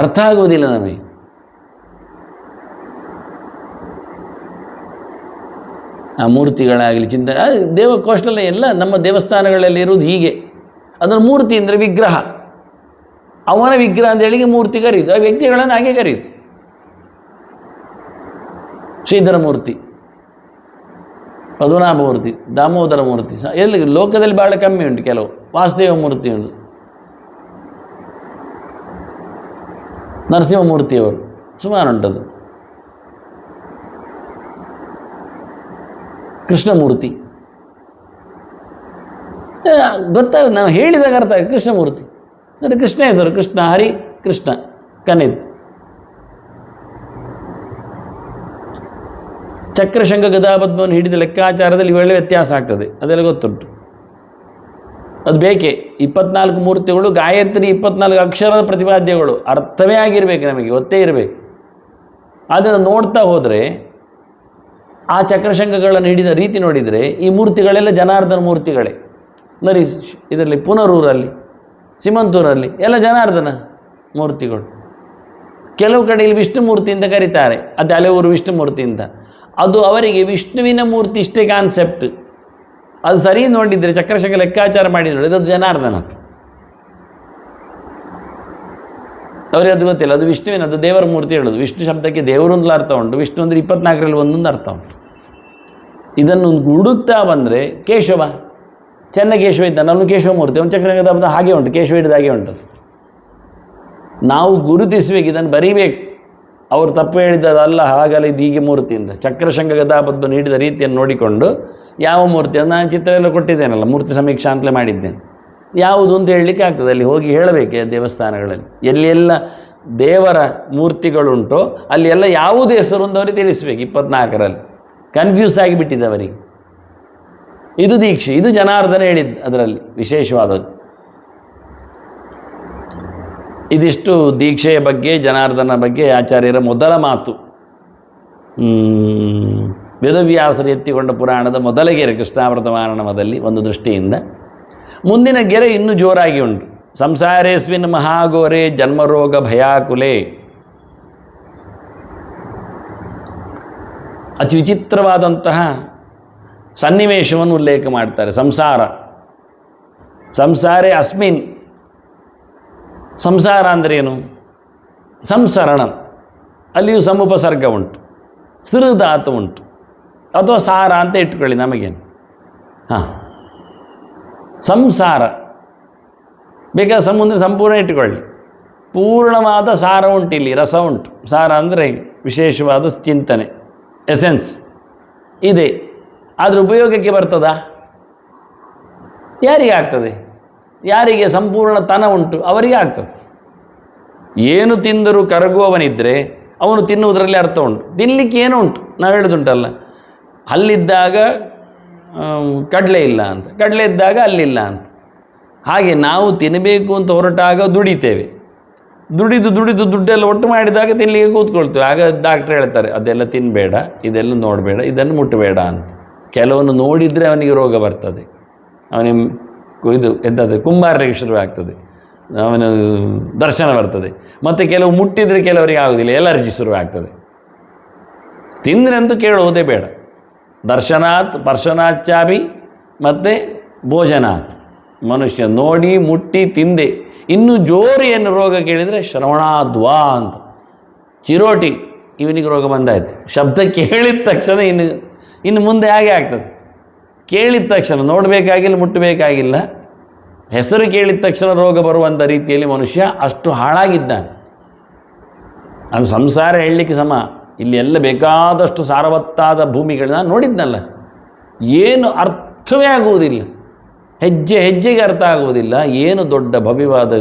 ಅರ್ಥ ಆಗುವುದಿಲ್ಲ ನಮಗೆ. ಆ ಮೂರ್ತಿಗಳಾಗಲಿ ಚಿಂತನೆ, ದೇವಕೋಷ್ಟಲ ಎಲ್ಲ ನಮ್ಮ ದೇವಸ್ಥಾನಗಳಲ್ಲಿ ಇರುವುದು ಹೀಗೆ. ಅದನ್ನು ಮೂರ್ತಿ ಅಂದರೆ ವಿಗ್ರಹ, ಅವನ ವಿಗ್ರಹ ಅಂತ ಹೇಳಿ ಮೂರ್ತಿ ಕರೆಯುವುದು, ಆ ವ್ಯಕ್ತಿಗಳನ್ನು ಹಾಗೆ ಕರೆಯುವುದು. ಶ್ರೀಧರ ಮೂರ್ತಿ, ಪದ್ಮನಾಭ ಮೂರ್ತಿ, ದಾಮೋದರ ಮೂರ್ತಿ ಎಲ್ಲಿ ಲೋಕದಲ್ಲಿ ಭಾಳ ಕಮ್ಮಿ ಉಂಟು. ಕೆಲವು ವಾಸುದೇವ ಮೂರ್ತಿ ಉಂಟು, ನರಸಿಂಹಮೂರ್ತಿಯವರು ಸುಮಾರು ಉಂಟದು. ಕೃಷ್ಣಮೂರ್ತಿ ಗೊತ್ತಾಗ ನಾವು ಹೇಳಿದಾಗ ಅರ್ಥ ಆಗ ಕೃಷ್ಣಮೂರ್ತಿ ಅಂದರೆ ಕೃಷ್ಣ ಹೆಸರು ಕೃಷ್ಣ ಹರಿ ಕೃಷ್ಣ ಕನ್ನಿದ್ ಚಕ್ರಶಂಖ ಗದಾಪದ್ಮವನ್ನು ಹಿಡಿದ ಲೆಕ್ಕಾಚಾರದಲ್ಲಿ ಇವೆಲ್ಲ ವ್ಯತ್ಯಾಸ ಆಗ್ತದೆ, ಅದೆಲ್ಲ ಗೊತ್ತುಂಟು. ಅದು ಬೇಕೇ. 24 ಮೂರ್ತಿಗಳು, ಗಾಯತ್ರಿ 24 ಅಕ್ಷರದ ಪ್ರತಿಪಾದ್ಯಗಳು, ಅರ್ಥವೇ ಆಗಿರಬೇಕು, ನಮಗೆ ಗೊತ್ತೇ ಇರಬೇಕು. ಅದನ್ನು ನೋಡ್ತಾ ಹೋದರೆ ಆ ಚಕ್ರಶಂಖಗಳನ್ನು ಹಿಡಿದ ರೀತಿ ನೋಡಿದರೆ ಈ ಮೂರ್ತಿಗಳೆಲ್ಲ ಜನಾರ್ದನ ಮೂರ್ತಿಗಳೇ. ನೋಡಿ ಇದರಲ್ಲಿ ಪುನರೂರಲ್ಲಿ, ಸಿಮಂತೂರಲ್ಲಿ ಎಲ್ಲ ಜನಾರ್ದನ ಮೂರ್ತಿಗಳು. ಕೆಲವು ಕಡೆಯಲ್ಲಿ ವಿಷ್ಣುಮೂರ್ತಿ ಅಂತ ಕರೀತಾರೆ, ಅದು ಹಲವರು ವಿಷ್ಣುಮೂರ್ತಿ ಅಂತ. ಅದು ಅವರಿಗೆ ವಿಷ್ಣುವಿನ ಮೂರ್ತಿ ಇಷ್ಟೇ ಕಾನ್ಸೆಪ್ಟ್. ಅದು ಸರಿ ನೋಡಿದರೆ ಚಕ್ರಶಂಖ ಲೆಕ್ಕಾಚಾರ ಮಾಡಿ ನೋಡಿ ಅದು ಜನಾರ್ದನ, ಅವರಿಗೆ ಅದು ಗೊತ್ತಿಲ್ಲ. ಅದು ವಿಷ್ಣುವಿನ, ಅದು ದೇವರ ಮೂರ್ತಿ ಹೇಳೋದು. ವಿಷ್ಣು ಶಬ್ದಕ್ಕೆ ದೇವರೊಂದು ಅರ್ಥ ಉಂಟು, ವಿಷ್ಣು ಅಂದರೆ 24ರಲ್ಲಿ ಒಂದೊಂದು ಅರ್ಥ ಉಂಟು. ಇದನ್ನು ಹುಡುಕ್ತಾ ಬಂದರೆ ಕೇಶವ, ಚೆನ್ನಕೇಶವ ಇದ್ದಾನೆ, ಅವನು ಕೇಶವ ಮೂರ್ತಿ, ಅವನು ಚಕ್ರಶಂಖದ ಹಾಗೆ ಉಂಟು, ಕೇಶವ ಹಿಡಿದು ಹಾಗೆ ಉಂಟು. ನಾವು ಗುರುತಿಸಬೇಕು, ಇದನ್ನು ಬರೀಬೇಕು. ಅವರು ತಪ್ಪು ಹೇಳಿದ್ದಲ್ಲ, ಹಾಗಲ್ಲ ಇದು ಹೀಗೆ ಮೂರ್ತಿಯಿಂದ. ಚಕ್ರಶಂಖ ಗದಾಪದ್ಮವನ್ನು ಹಿಡಿದ ರೀತಿಯನ್ನು ನೋಡಿಕೊಂಡು ಯಾವ ಮೂರ್ತಿ ಅಂತ ನಾನು ಚಿತ್ರ ಎಲ್ಲ ಕೊಟ್ಟಿದ್ದೇನಲ್ಲ, ಮೂರ್ತಿ ಸಮೀಕ್ಷಾ ಅಂತಲೇ ಮಾಡಿದ್ದೇನೆ. ಯಾವುದು ಅಂತ ಹೇಳಲಿಕ್ಕೆ ಆಗ್ತದೆ, ಅಲ್ಲಿ ಹೋಗಿ ಹೇಳಬೇಕೆ ದೇವಸ್ಥಾನಗಳಲ್ಲಿ ಎಲ್ಲೆಲ್ಲ ದೇವರ ಮೂರ್ತಿಗಳುಂಟೋ ಅಲ್ಲಿ ಎಲ್ಲ ಯಾವುದು ಹೆಸರು ಅಂತ ಅವರಿಗೆ ತಿಳಿಸ್ಬೇಕು. 24ರಲ್ಲಿ ಕನ್ಫ್ಯೂಸ್ ಆಗಿಬಿಟ್ಟಿದೆ ಅವರಿಗೆ. ಇದು ದೀಕ್ಷೆ, ಇದು ಜನಾರ್ದನ ಹೇಳಿದ್ದು ಅದರಲ್ಲಿ ವಿಶೇಷವಾದದ್ದು. ಇದಿಷ್ಟು ದೀಕ್ಷೆಯ ಬಗ್ಗೆ, ಜನಾರ್ದನ ಬಗ್ಗೆ ಆಚಾರ್ಯರ ಮೊದಲ ಮಾತು. ವೇದವ್ಯಾಸರು ಎತ್ತಿಕೊಂಡ ಪುರಾಣದ ಮೊದಲ ಗೆರೆ ಕೃಷ್ಣಾಮೃತ ಮಾರಣಮದಲ್ಲಿ ಒಂದು ದೃಷ್ಟಿಯಿಂದ. ಮುಂದಿನ ಗೆರೆ ಇನ್ನೂ ಜೋರಾಗಿ ಉಂಟು. ಸಂಸಾರೇಸ್ವಿನ್ ಮಹಾಘೋರೆ ಜನ್ಮರೋಗ ಭಯಾಕುಲೆ. ಅತಿ ವಿಚಿತ್ರವಾದಂತಹ ಸನ್ನಿವೇಶವನ್ನು ಉಲ್ಲೇಖ ಮಾಡ್ತಾರೆ. ಸಂಸಾರೇ ಅಸ್ಮಿನ್. ಸಂಸಾರ ಅಂದ್ರೇನು? ಸಂಸರಣ, ಅಲ್ಲಿಯೂ ಸಮುಪಸರ್ಗ ಉಂಟು, ಸಿರುಧಾತು ಉಂಟು, ಅಥವಾ ಸಾರ ಅಂತ ಇಟ್ಕೊಳ್ಳಿ ನಮಗೇನು. ಸಂಸಾರ ಬೇಕಾದ ಸಮುದ್ರ ಸಂಪೂರ್ಣ ಇಟ್ಟುಕೊಳ್ಳಿ. ಪೂರ್ಣವಾದ ಸಾರ ಉಂಟು, ಇಲ್ಲಿ ರಸ ಉಂಟು. ಸಾರ ಅಂದರೆ ವಿಶೇಷವಾದ ಚಿಂತನೆ, ಎಸೆನ್ಸ್ ಇದೆ. ಆದರೆ ಉಪಯೋಗಕ್ಕೆ ಬರ್ತದಾ? ಯಾರಿಗೆ ಆಗ್ತದೆ? ಯಾರಿಗೆ ಸಂಪೂರ್ಣ ತನ ಉಂಟು ಅವರಿಗೆ ಆಗ್ತದೆ. ಏನು ತಿಂದರೂ ಕರಗುವವನಿದ್ದರೆ ಅವನು ತಿನ್ನುವುದರಲ್ಲಿ ಅರ್ಥ ಉಂಟು. ತಿನ್ನಲಿಕ್ಕೆ ಏನೋ ಉಂಟು, ನಾವು ಹೇಳೋದುಂಟಲ್ಲ, ಅಲ್ಲಿದ್ದಾಗ ಕಡಲೆ ಇಲ್ಲ ಅಂತ, ಕಡಲೆ ಇದ್ದಾಗ ಅಲ್ಲಿಲ್ಲ ಅಂತ. ಹಾಗೆ ನಾವು ತಿನ್ನಬೇಕು ಅಂತ ಹೊರಟಾಗ ದುಡಿತೇವೆ, ದುಡಿದು ದುಡ್ಡೆಲ್ಲ ಒಟ್ಟು ಮಾಡಿದಾಗ ತಿನ್ನಲಿಕ್ಕೆ ಕೂತ್ಕೊಳ್ತೇವೆ. ಆಗ ಡಾಕ್ಟ್ರ್ ಹೇಳ್ತಾರೆ ಅದೆಲ್ಲ ತಿನ್ನಬೇಡ, ಇದೆಲ್ಲ ನೋಡಬೇಡ, ಇದನ್ನು ಮುಟ್ಟಬೇಡ ಅಂತ. ಕೆಲವನ್ನು ನೋಡಿದರೆ ಅವನಿಗೆ ರೋಗ ಬರ್ತದೆ, ಅವನಿಗೆ ಇದು ಎಂಥದ್ದು ಕುಂಬಾರರಿಗೆ ಶುರುವಾಗ್ತದೆ, ಅವನ ದರ್ಶನ ಬರ್ತದೆ. ಮತ್ತು ಕೆಲವು ಮುಟ್ಟಿದರೆ ಕೆಲವರಿಗೆ ಆಗೋದಿಲ್ಲ, ಎಲರ್ಜಿ ಶುರುವಾಗ್ತದೆ. ತಿಂದರೆ ಅಂತೂ ಕೇಳುವುದೇ ಬೇಡ. ದರ್ಶನಾತ್ ಪರ್ಶನಾಚಾಭಿ ಮತ್ತು ಭೋಜನಾತ್. ಮನುಷ್ಯ ನೋಡಿ ಮುಟ್ಟಿ ತಿಂದೆ. ಇನ್ನು ಜೋರಿಯನ್ನು ರೋಗ ಕೇಳಿದರೆ ಶ್ರವಣಾದ್ವಾ ಅಂತ, ಚಿರೋಟಿ ಇವನಿಗೆ ರೋಗ ಬಂದಾಯಿತು. ಶಬ್ದ ಕೇಳಿದ ತಕ್ಷಣ ಇನ್ನು ಮುಂದೆ ಹಾಗೆ ಆಗ್ತದೆ. ಕೇಳಿದ ತಕ್ಷಣ ನೋಡಬೇಕಾಗಿಲ್ಲ, ಮುಟ್ಟಬೇಕಾಗಿಲ್ಲ, ಹೆಸರು ಕೇಳಿದ ತಕ್ಷಣ ರೋಗ ಬರುವಂಥ ರೀತಿಯಲ್ಲಿ ಮನುಷ್ಯ ಅಷ್ಟು ಹಾಳಾಗಿದ್ದಾನೆ. ಅದು ಸಂಸಾರ ಹೇಳಲಿಕ್ಕೆ ಸಮ. ಇಲ್ಲಿ ಎಲ್ಲ ಬೇಕಾದಷ್ಟು ಸಾರವತ್ತಾದ ಭೂಮಿಗಳನ್ನ ನೋಡಿದ್ನಲ್ಲ, ಏನು ಅರ್ಥವೇ ಆಗುವುದಿಲ್ಲ, ಹೆಜ್ಜೆ ಹೆಜ್ಜೆಗೆ ಅರ್ಥ ಆಗುವುದಿಲ್ಲ. ಏನು ದೊಡ್ಡ ಭವ್ಯವಾದ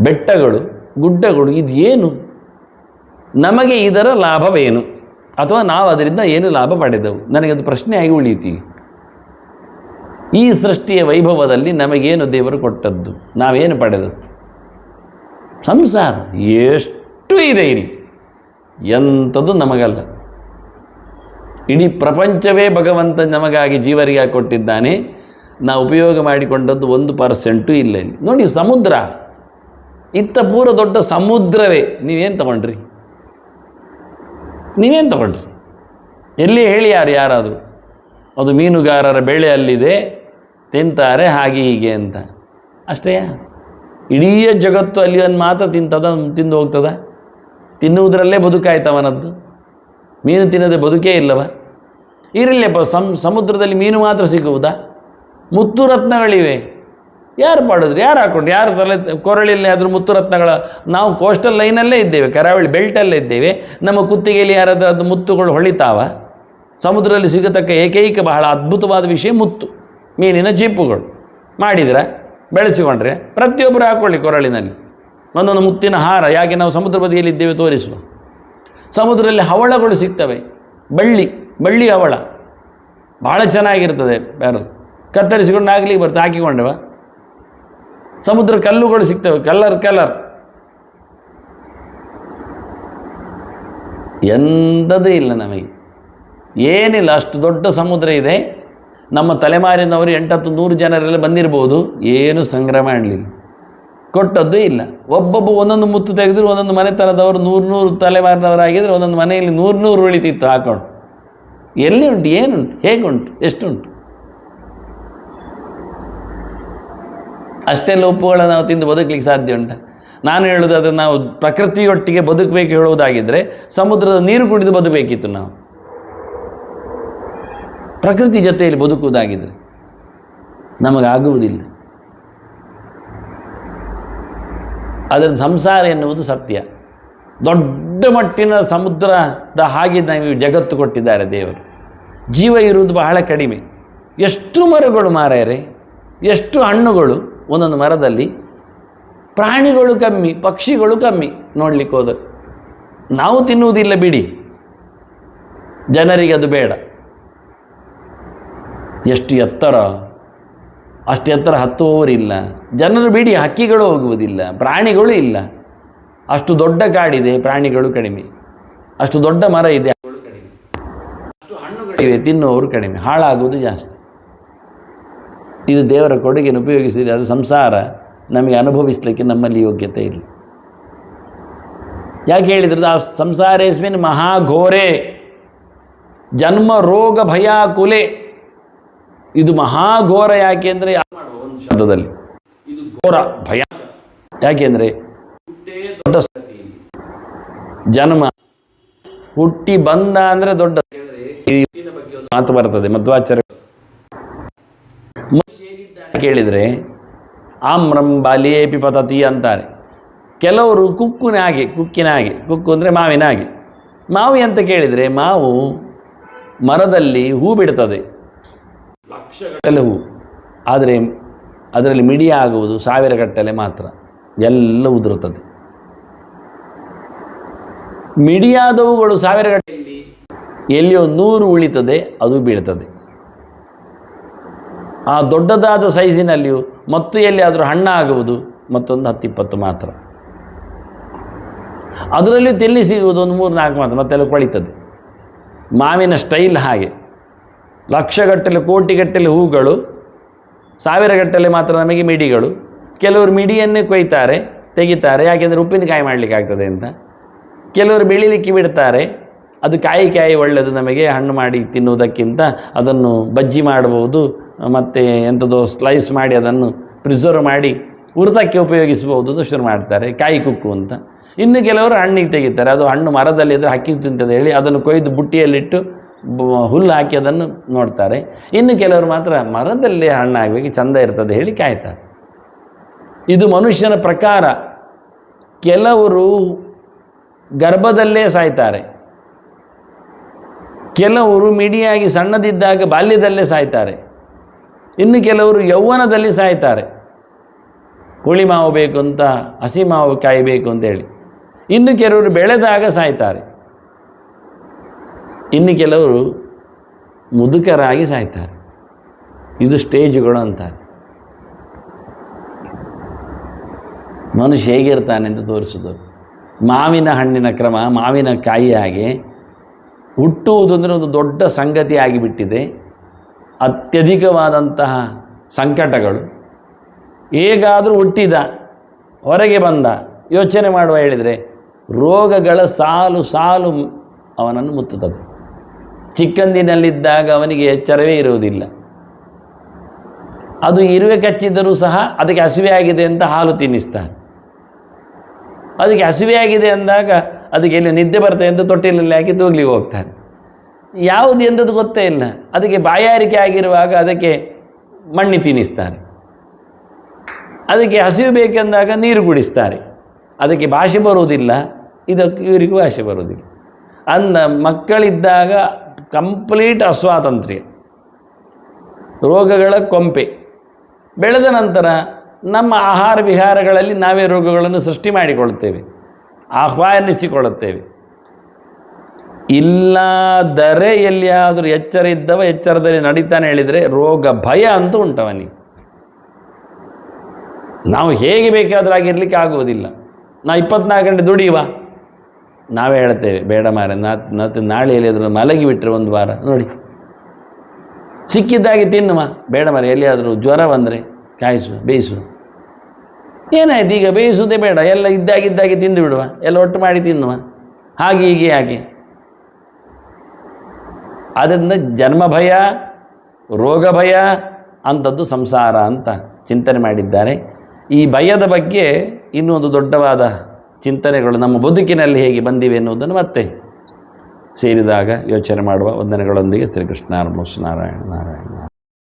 ಬೆಟ್ಟಗಳು, ಗುಡ್ಡಗಳು, ಇದೇನು? ನಮಗೆ ಇದರ ಲಾಭವೇನು? ಅಥವಾ ನಾವು ಅದರಿಂದ ಏನು ಲಾಭ ಪಡೆದವು? ನನಗದು ಪ್ರಶ್ನೆ ಆಗಿ ಉಳಿಯಿತು. ಈ ಸೃಷ್ಟಿಯ ವೈಭವದಲ್ಲಿ ನಮಗೇನು ದೇವರು ಕೊಟ್ಟದ್ದು? ನಾವೇನು ಪಡೆದದ್ದು? ಸಂಸಾರ ಎಷ್ಟು ಇದೆ ಇಲ್ಲಿ, ಎಂಥದ್ದು ನಮಗಲ್ಲ. ಇಡೀ ಪ್ರಪಂಚವೇ ಭಗವಂತ ನಮಗಾಗಿ ಜೀವರಿಗೆ ಕೊಟ್ಟಿದ್ದಾನೆ. ನಾವು ಉಪಯೋಗ ಮಾಡಿಕೊಂಡದ್ದು 1% ಇಲ್ಲ ಇಲ್ಲಿ. ನೋಡಿ, ಸಮುದ್ರ ಇತ್ತ ಪೂರ ದೊಡ್ಡ ಸಮುದ್ರವೇ. ನೀವೇನು ತಗೊಂಡ್ರಿ? ಎಲ್ಲಿ ಹೇಳಿ ಯಾರಾದರೂ? ಅದು ಮೀನುಗಾರರ ಬೆಳೆ ಅಲ್ಲಿದೆ, ತಿಂತಾರೆ ಹಾಗೆ ಹೀಗೆ ಅಂತ ಅಷ್ಟೇ. ಇಡೀ ಜಗತ್ತು ಅಲ್ಲಿ ಒಂದು ಮಾತ್ರ ತಿಂದು ಹೋಗ್ತದ? ತಿನ್ನುವುದರಲ್ಲೇ ಬದುಕಾಯ್ತವನದ್ದು. ಮೀನು ತಿನ್ನದೆ ಬದುಕೇ ಇಲ್ಲವ? ಇರಲಿಯಪ್ಪ, ಸಮುದ್ರದಲ್ಲಿ ಮೀನು ಮಾತ್ರ ಸಿಗುವುದಾ? ಮುತ್ತು ರತ್ನಗಳಿವೆ. ಯಾರು ಪಾಡಿದ್ರು? ಯಾರು ಹಾಕ್ಕೊಂಡ್ರು? ಯಾರು ತಲೆ ಕೊರಳಿಲ್ಲ ಆದರೂ ಮುತ್ತು ರತ್ನಗಳ? ನಾವು ಕೋಸ್ಟಲ್ ಲೈನಲ್ಲೇ ಇದ್ದೇವೆ, ಕರಾವಳಿ ಬೆಲ್ಟಲ್ಲೇ ಇದ್ದೇವೆ. ನಮ್ಮ ಕುತ್ತಿಗೆಯಲ್ಲಿ ಯಾರಾದರೂ ಅದು ಮುತ್ತುಗಳು ಹೊಳಿತಾವ? ಸಮುದ್ರದಲ್ಲಿ ಸಿಗತಕ್ಕ ಏಕೈಕ ಬಹಳ ಅದ್ಭುತವಾದ ವಿಷಯ ಮುತ್ತು, ಮೀನಿನ ಚಿಪ್ಪುಗಳು. ಮಾಡಿದರೆ ಬೆಳೆಸಿಕೊಂಡ್ರೆ ಪ್ರತಿಯೊಬ್ಬರು ಹಾಕ್ಕೊಳ್ಳಿ ಕೊರಳಿನಲ್ಲಿ ಒಂದೊಂದು ಮುತ್ತಿನ ಹಾರ. ಯಾಕೆ ನಾವು ಸಮುದ್ರ ಬದಿಯಲ್ಲಿದ್ದೇವೆ ತೋರಿಸುವ. ಸಮುದ್ರದಲ್ಲಿ ಹವಳಗಳು ಸಿಗ್ತವೆ, ಬಳ್ಳಿ ಹವಳ ಭಾಳ ಚೆನ್ನಾಗಿರ್ತದೆ. ಬೇರೆ ಕತ್ತರಿಸಿಕೊಂಡು ಆಗಲಿ ಬರ್ತದೆ, ಹಾಕಿಕೊಂಡವ. ಸಮುದ್ರ ಕಲ್ಲುಗಳು ಸಿಗ್ತವೆ, ಕಲರ್ ಎಂಥದೂ ಇಲ್ಲ ನಮಗೆ, ಏನಿಲ್ಲ. ಅಷ್ಟು ದೊಡ್ಡ ಸಮುದ್ರ ಇದೆ. ನಮ್ಮ ತಲೆಮಾರಿನವರು 800-100 ಜನರೆಲ್ಲ ಬಂದಿರ್ಬೋದು, ಏನು ಸಂಗ್ರಹ ಮಾಡಲಿಲ್ಲ, ಕೊಟ್ಟದ್ದು ಇಲ್ಲ. ಒಬ್ಬೊಬ್ಬ ಒಂದೊಂದು ಮುತ್ತು ತೆಗೆದ್ರು ಒಂದೊಂದು ಮನೆತನದವರು 100 ತಲೆಮಾರಿನವರಾಗಿದ್ದರೆ ಒಂದೊಂದು ಮನೆಯಲ್ಲಿ 100 ಉಳಿತಿತ್ತು ಹಾಕೊಂಡು. ಎಲ್ಲಿ ಉಂಟು, ಏನುಂಟು, ಹೇಗುಂಟು, ಎಷ್ಟುಂಟು? ಅಷ್ಟೆಲ್ಲ ಉಪ್ಪುಗಳನ್ನು ನಾವು ತಿಂದು ಬದುಕಲಿಕ್ಕೆ ಸಾಧ್ಯ ಉಂಟ? ನಾನು ಹೇಳೋದು ಅದನ್ನು ನಾವು ಪ್ರಕೃತಿಯೊಟ್ಟಿಗೆ ಬದುಕಬೇಕು ಹೇಳುವುದಾಗಿದ್ದರೆ ಸಮುದ್ರದ ನೀರು ಕುಡಿದು ಬದುಕಬೇಕಿತ್ತು. ನಾವು ಪ್ರಕೃತಿ ಜೊತೆಯಲ್ಲಿ ಬದುಕುವುದಾಗಿದ್ದರೆ ನಮಗಾಗುವುದಿಲ್ಲ. ಅದರ ಸಂಸಾರ ಎನ್ನುವುದು ಸತ್ಯ. ದೊಡ್ಡ ಮಟ್ಟಿನ ಸಮುದ್ರದ ಹಾಗೆ ನಾವು ಜಗತ್ತು ಕೊಟ್ಟಿದ್ದಾರೆ ದೇವರು. ಜೀವ ಇರುವುದು ಬಹಳ ಕಡಿಮೆ. ಎಷ್ಟು ಮರಗಳು ಮಾರಾಯರೆ, ಎಷ್ಟು ಹಣ್ಣುಗಳು ಒಂದೊಂದು ಮರದಲ್ಲಿ. ಪ್ರಾಣಿಗಳು ಕಮ್ಮಿ, ಪಕ್ಷಿಗಳು ಕಮ್ಮಿ ನೋಡಲಿಕ್ಕೆ ಹೋದರೆ. ನಾವು ತಿನ್ನುವುದಿಲ್ಲ ಬಿಡಿ, ಜನರಿಗೆ ಅದು ಬೇಡ. ಎಷ್ಟು ಎತ್ತರ, ಅಷ್ಟು ಎತ್ತರ ಹತ್ತುವವರಿಲ್ಲ. ಜನರು ಬಿಡಿ, ಹಕ್ಕಿಗಳು ಹೋಗುವುದಿಲ್ಲ, ಪ್ರಾಣಿಗಳು ಇಲ್ಲ. ಅಷ್ಟು ದೊಡ್ಡ ಕಾಡಿದೆ, ಪ್ರಾಣಿಗಳು ಕಡಿಮೆ. ಅಷ್ಟು ದೊಡ್ಡ ಮರ ಇದೆ, ಅಷ್ಟು ಹಣ್ಣುಗಳಿವೆ, ತಿನ್ನುವವರು ಕಡಿಮೆ, ಹಾಳಾಗುವುದು ಜಾಸ್ತಿ. ಇದು ದೇವರ ಕೊಡುಗೆಯನ್ನು ಉಪಯೋಗಿಸಿದೆ. ಅದು ಸಂಸಾರ ನಮಗೆ ಅನುಭವಿಸಲಿಕ್ಕೆ ನಮ್ಮಲ್ಲಿ ಯೋಗ್ಯತೆ ಇಲ್ಲ. ಯಾಕೆ ಹೇಳಿದ್ರು? ಆ ಸಂಸಾರೇಸ್ಮಿನ್ ಮಹಾಘೋರೆ ಜನ್ಮ ರೋಗ ಭಯಾಕುಲೆ. ಇದು ಮಹಾಘೋರ. ಯಾಕೆ ಅಂದರೆ ಶಬ್ದದಲ್ಲಿ ಇದು ಘೋರ ಭಯ. ಯಾಕೆಂದರೆ ದೊಡ್ಡ ಜನ್ಮ, ಹುಟ್ಟಿ ಬಂದ ಅಂದರೆ ದೊಡ್ಡ ಮಾತು ಬರ್ತದೆ. ಮಧ್ವಾಚಾರ್ಯ ಕೇಳಿದರೆ ಆಮ್ರಂ ಬಾಲ್ಯೇಪಿ ಪತತಿ ಅಂತಾರೆ. ಕೆಲವರು ಕುಕ್ಕಿನ ಹಾಗೆ, ಕುಕ್ಕು ಅಂದರೆ ಮಾವಿನ ಹಾಗೆ. ಮಾವು ಅಂತ ಕೇಳಿದರೆ, ಮಾವು ಮರದಲ್ಲಿ ಹೂ ಬಿಡ್ತದೆ, ಲಕ್ಷಗಟ್ಟಲೆ ಹೂ. ಆದರೆ ಅದರಲ್ಲಿ ಮಿಡಿಯ ಆಗುವುದು 1000 ಗಟ್ಟಲೆ ಮಾತ್ರ, ಎಲ್ಲ ಉದುರುತ್ತದೆ. ಮಿಡಿಯಾದವುಗಳು 1000 ಗಟ್ಟಲೆಯಲ್ಲಿ ಎಲ್ಲಿಯೋ 100 ಉಳಿತದೆ, ಅದು ಬೀಳ್ತದೆ. ಆ ದೊಡ್ಡದಾದ ಸೈಜಿನಲ್ಲಿಯೂ ಮತ್ತು ಎಲ್ಲಿಯಾದರೂ ಹಣ್ಣಾಗುವುದು ಮತ್ತೊಂದು 10-20 ಮಾತ್ರ. ಅದರಲ್ಲಿಯೂ ತೆಲ್ಲಿ ಸಿಗುವುದು ಒಂದು 3-4 ಮಾತ್ರ, ಮತ್ತೆಲ್ಲ ಕೊಳಿತದೆ. ಮಾವಿನ ಸ್ಟೈಲ್ ಹಾಗೆ. ಲಕ್ಷಗಟ್ಟಲೆ ಕೋಟಿಗಟ್ಟಲೆ ಹೂಗಳು, 1000 ಗಟ್ಟಲೆ ಮಾತ್ರ ನಮಗೆ ಮಿಡಿಗಳು. ಕೆಲವರು ಮಿಡಿಯನ್ನೇ ಕೊಯ್ತಾರೆ, ತೆಗಿತಾರೆ. ಯಾಕೆಂದರೆ ಉಪ್ಪಿನಕಾಯಿ ಮಾಡಲಿಕ್ಕೆ ಆಗ್ತದೆ ಅಂತ. ಕೆಲವರು ಬೆಳಿಲಿಕ್ಕೆ ಬಿಡ್ತಾರೆ. ಅದು ಕಾಯಿ ಒಳ್ಳೆಯದು ನಮಗೆ, ಹಣ್ಣು ಮಾಡಿ ತಿನ್ನುವುದಕ್ಕಿಂತ ಅದನ್ನು ಬಜ್ಜಿ ಮಾಡಬಹುದು, ಮತ್ತು ಎಂಥದೋ ಸ್ಲೈಸ್ ಮಾಡಿ ಅದನ್ನು ಪ್ರಿಸರ್ವ್ ಮಾಡಿ ಉರಿತಕ್ಕೆ ಉಪಯೋಗಿಸಬಹುದು ಅಂತ ಶುರು ಮಾಡ್ತಾರೆ, ಕಾಯಿ ಕುಕ್ಕು ಅಂತ. ಇನ್ನು ಕೆಲವರು ಹಣ್ಣಿಗೆ ತೆಗಿತಾರೆ. ಅದು ಹಣ್ಣು ಮರದಲ್ಲಿದ್ದರೆ ಹಕ್ಕಿ ತಿಂತದೆ ಹೇಳಿ ಅದನ್ನು ಕೊಯ್ದು ಬುಟ್ಟಿಯಲ್ಲಿಟ್ಟು ಹುಲ್ಲು ಹಾಕಿ ಅದನ್ನು ನೋಡ್ತಾರೆ. ಇನ್ನು ಕೆಲವರು ಮಾತ್ರ ಮರದಲ್ಲೇ ಹಣ್ಣಾಗಬೇಕು, ಚೆಂದ ಇರ್ತದೆ ಹೇಳಿ ಕಾಯ್ತಾರೆ. ಇದು ಮನುಷ್ಯನ ಪ್ರಕಾರ. ಕೆಲವರು ಗರ್ಭದಲ್ಲೇ ಸಾಯ್ತಾರೆ, ಕೆಲವರು ಮಿಡಿಯಾಗಿ ಸಣ್ಣದಿದ್ದಾಗ ಬಾಲ್ಯದಲ್ಲೇ ಸಾಯ್ತಾರೆ, ಇನ್ನು ಕೆಲವರು ಯೌವನದಲ್ಲಿ ಸಾಯ್ತಾರೆ. ಹುಳಿ ಮಾವು ಬೇಕು ಅಂತ, ಹಸಿ ಮಾವು ಕಾಯಬೇಕು ಅಂತೇಳಿ. ಇನ್ನು ಕೆಲವರು ಬೆಳೆದಾಗ ಸಾಯ್ತಾರೆ, ಇನ್ನು ಕೆಲವರು ಮುದುಕರಾಗಿ ಸಾಯ್ತಾರೆ. ಇದು ಸ್ಟೇಜುಗಳು ಅಂತಾರೆ. ಮನುಷ್ಯ ಹೇಗಿರ್ತಾನೆ ಅಂತ ತೋರಿಸೋದು. ಮಾವಿನ ಹಣ್ಣಿನ ಕ್ರಮ, ಮಾವಿನ ಕಾಯಿ ಹಾಗೆ ಹುಟ್ಟುವುದು ಅಂದರೆ ಒಂದು ದೊಡ್ಡ ಸಂಗತಿ ಆಗಿಬಿಟ್ಟಿದೆ. ಅತ್ಯಧಿಕವಾದಂತಹ ಸಂಕಟಗಳು. ಹೇಗಾದರೂ ಹುಟ್ಟಿದ, ಹೊರಗೆ ಬಂದ, ಯೋಚನೆ ಮಾಡುವ ಹೇಳಿದರೆ ರೋಗಗಳ ಸಾಲು ಸಾಲು ಅವನನ್ನು ಮುತ್ತುತ್ತದೆ. ಚಿಕ್ಕಂದಿನಲ್ಲಿದ್ದಾಗ ಅವನಿಗೆ ಎಚ್ಚರವೇ ಇರುವುದಿಲ್ಲ. ಅದು ಇರುವೆ ಕಚ್ಚಿದ್ದರೂ ಸಹ ಅದಕ್ಕೆ ಹಸಿವೆ ಆಗಿದೆ ಅಂತ ಹಾಲು ತಿನ್ನಿಸ್ತಾನೆ. ಅದಕ್ಕೆ ಹಸಿವೆ ಆಗಿದೆ ಅಂದಾಗ ಅದಕ್ಕೆ ಎಲ್ಲಿ ನಿದ್ದೆ ಬರ್ತದೆ ಅಂತ ತೊಟ್ಟಿಲಲ್ಲಿ ಹಾಕಿ ತೂಗ್ಲಿಕ್ಕೆ ಹೋಗ್ತಾನೆ. ಯಾವುದು ಎಂಥದ್ದು ಗೊತ್ತೇ ಇಲ್ಲ. ಅದಕ್ಕೆ ಬಾಯಾರಿಕೆ ಆಗಿರುವಾಗ ಅದಕ್ಕೆ ಮಣ್ಣಿ ತಿನ್ನಿಸ್ತಾರೆ. ಅದಕ್ಕೆ ಹಸಿವು ಬೇಕೆಂದಾಗ ನೀರು ಕುಡಿಸ್ತಾರೆ. ಅದಕ್ಕೆ ಭಾಷೆ ಬರುವುದಿಲ್ಲ, ಇವರಿಗೂ ಭಾಷೆ ಬರುವುದಿಲ್ಲ. ಮಕ್ಕಳಿದ್ದಾಗ ಕಂಪ್ಲೀಟ್ ಅಸ್ವಾತಂತ್ರ್ಯ, ರೋಗಗಳ ಕೊಂಪೆ. ಬೆಳೆದ ನಂತರ ನಮ್ಮ ಆಹಾರ ವಿಹಾರಗಳಲ್ಲಿ ನಾವೇ ರೋಗಗಳನ್ನು ಸೃಷ್ಟಿ ಮಾಡಿಕೊಳ್ಳುತ್ತೇವೆ, ಆಹ್ವಾನಿಸಿಕೊಳ್ಳುತ್ತೇವೆ. ಇಲ್ಲದರೆ ಎಲ್ಲಿಯಾದರೂ ಎಚ್ಚರ ಇದ್ದವ ಎಚ್ಚರದಲ್ಲಿ ನಡೀತಾನೆ ಹೇಳಿದರೆ ರೋಗ ಭಯ ಅಂತೂ ಉಂಟವನಿಗೆ. ನಾವು ಹೇಗೆ ಬೇಕಾದರೂ ಆಗಿರಲಿಕ್ಕೆ ಆಗುವುದಿಲ್ಲ. ನಾವು 24 ಗಂಟೆ ದುಡಿಯುವ, ನಾವೇ ಹೇಳ್ತೇವೆ ಬೇಡ ಮಾರೆ, ನಾಳೆ ಎಲ್ಲಿಯಾದರೂ ಮಲಗಿಬಿಟ್ರೆ ಒಂದು ವಾರ ನೋಡಿ, ಸಿಕ್ಕಿದ್ದಾಗಿ ತಿನ್ನುವ, ಬೇಡ ಮಾರೆ ಎಲ್ಲಿಯಾದರೂ ಜ್ವರ ಬಂದರೆ ಕಾಯಿಸು ಬೇಯಿಸು, ಏನಾಯ್ತು ಈಗ ಬೇಯಿಸೋದೇ ಬೇಡ, ಎಲ್ಲ ಇದ್ದಾಗಿದ್ದಾಗಿ ತಿಂದು ಬಿಡುವ, ಎಲ್ಲ ಒಟ್ಟು ಮಾಡಿ ತಿನ್ನುವ, ಹಾಗೆ ಹೀಗೆ ಯಾಕೆ. ಆದ್ದರಿಂದ ಜನ್ಮ ಭಯ, ರೋಗ ಭಯ ಅಂಥದ್ದು ಸಂಸಾರ ಅಂತ ಚಿಂತನೆ ಮಾಡಿದ್ದಾರೆ. ಈ ಭಯದ ಬಗ್ಗೆ ಇನ್ನೂ ಒಂದು ದೊಡ್ಡವಾದ ಚಿಂತನೆಗಳು ನಮ್ಮ ಬದುಕಿನಲ್ಲಿ ಹೇಗೆ ಬಂದಿವೆ ಎನ್ನುವುದನ್ನು ಮತ್ತೆ ಸೇರಿದಾಗ ಯೋಚನೆ ಮಾಡುವ. ವಂದನೆಗಳೊಂದಿಗೆ ಶ್ರೀಕೃಷ್ಣ ಅರ್ಪಣಮಸ್ತು. ನಾರಾಯಣ ನಾರಾಯಣ.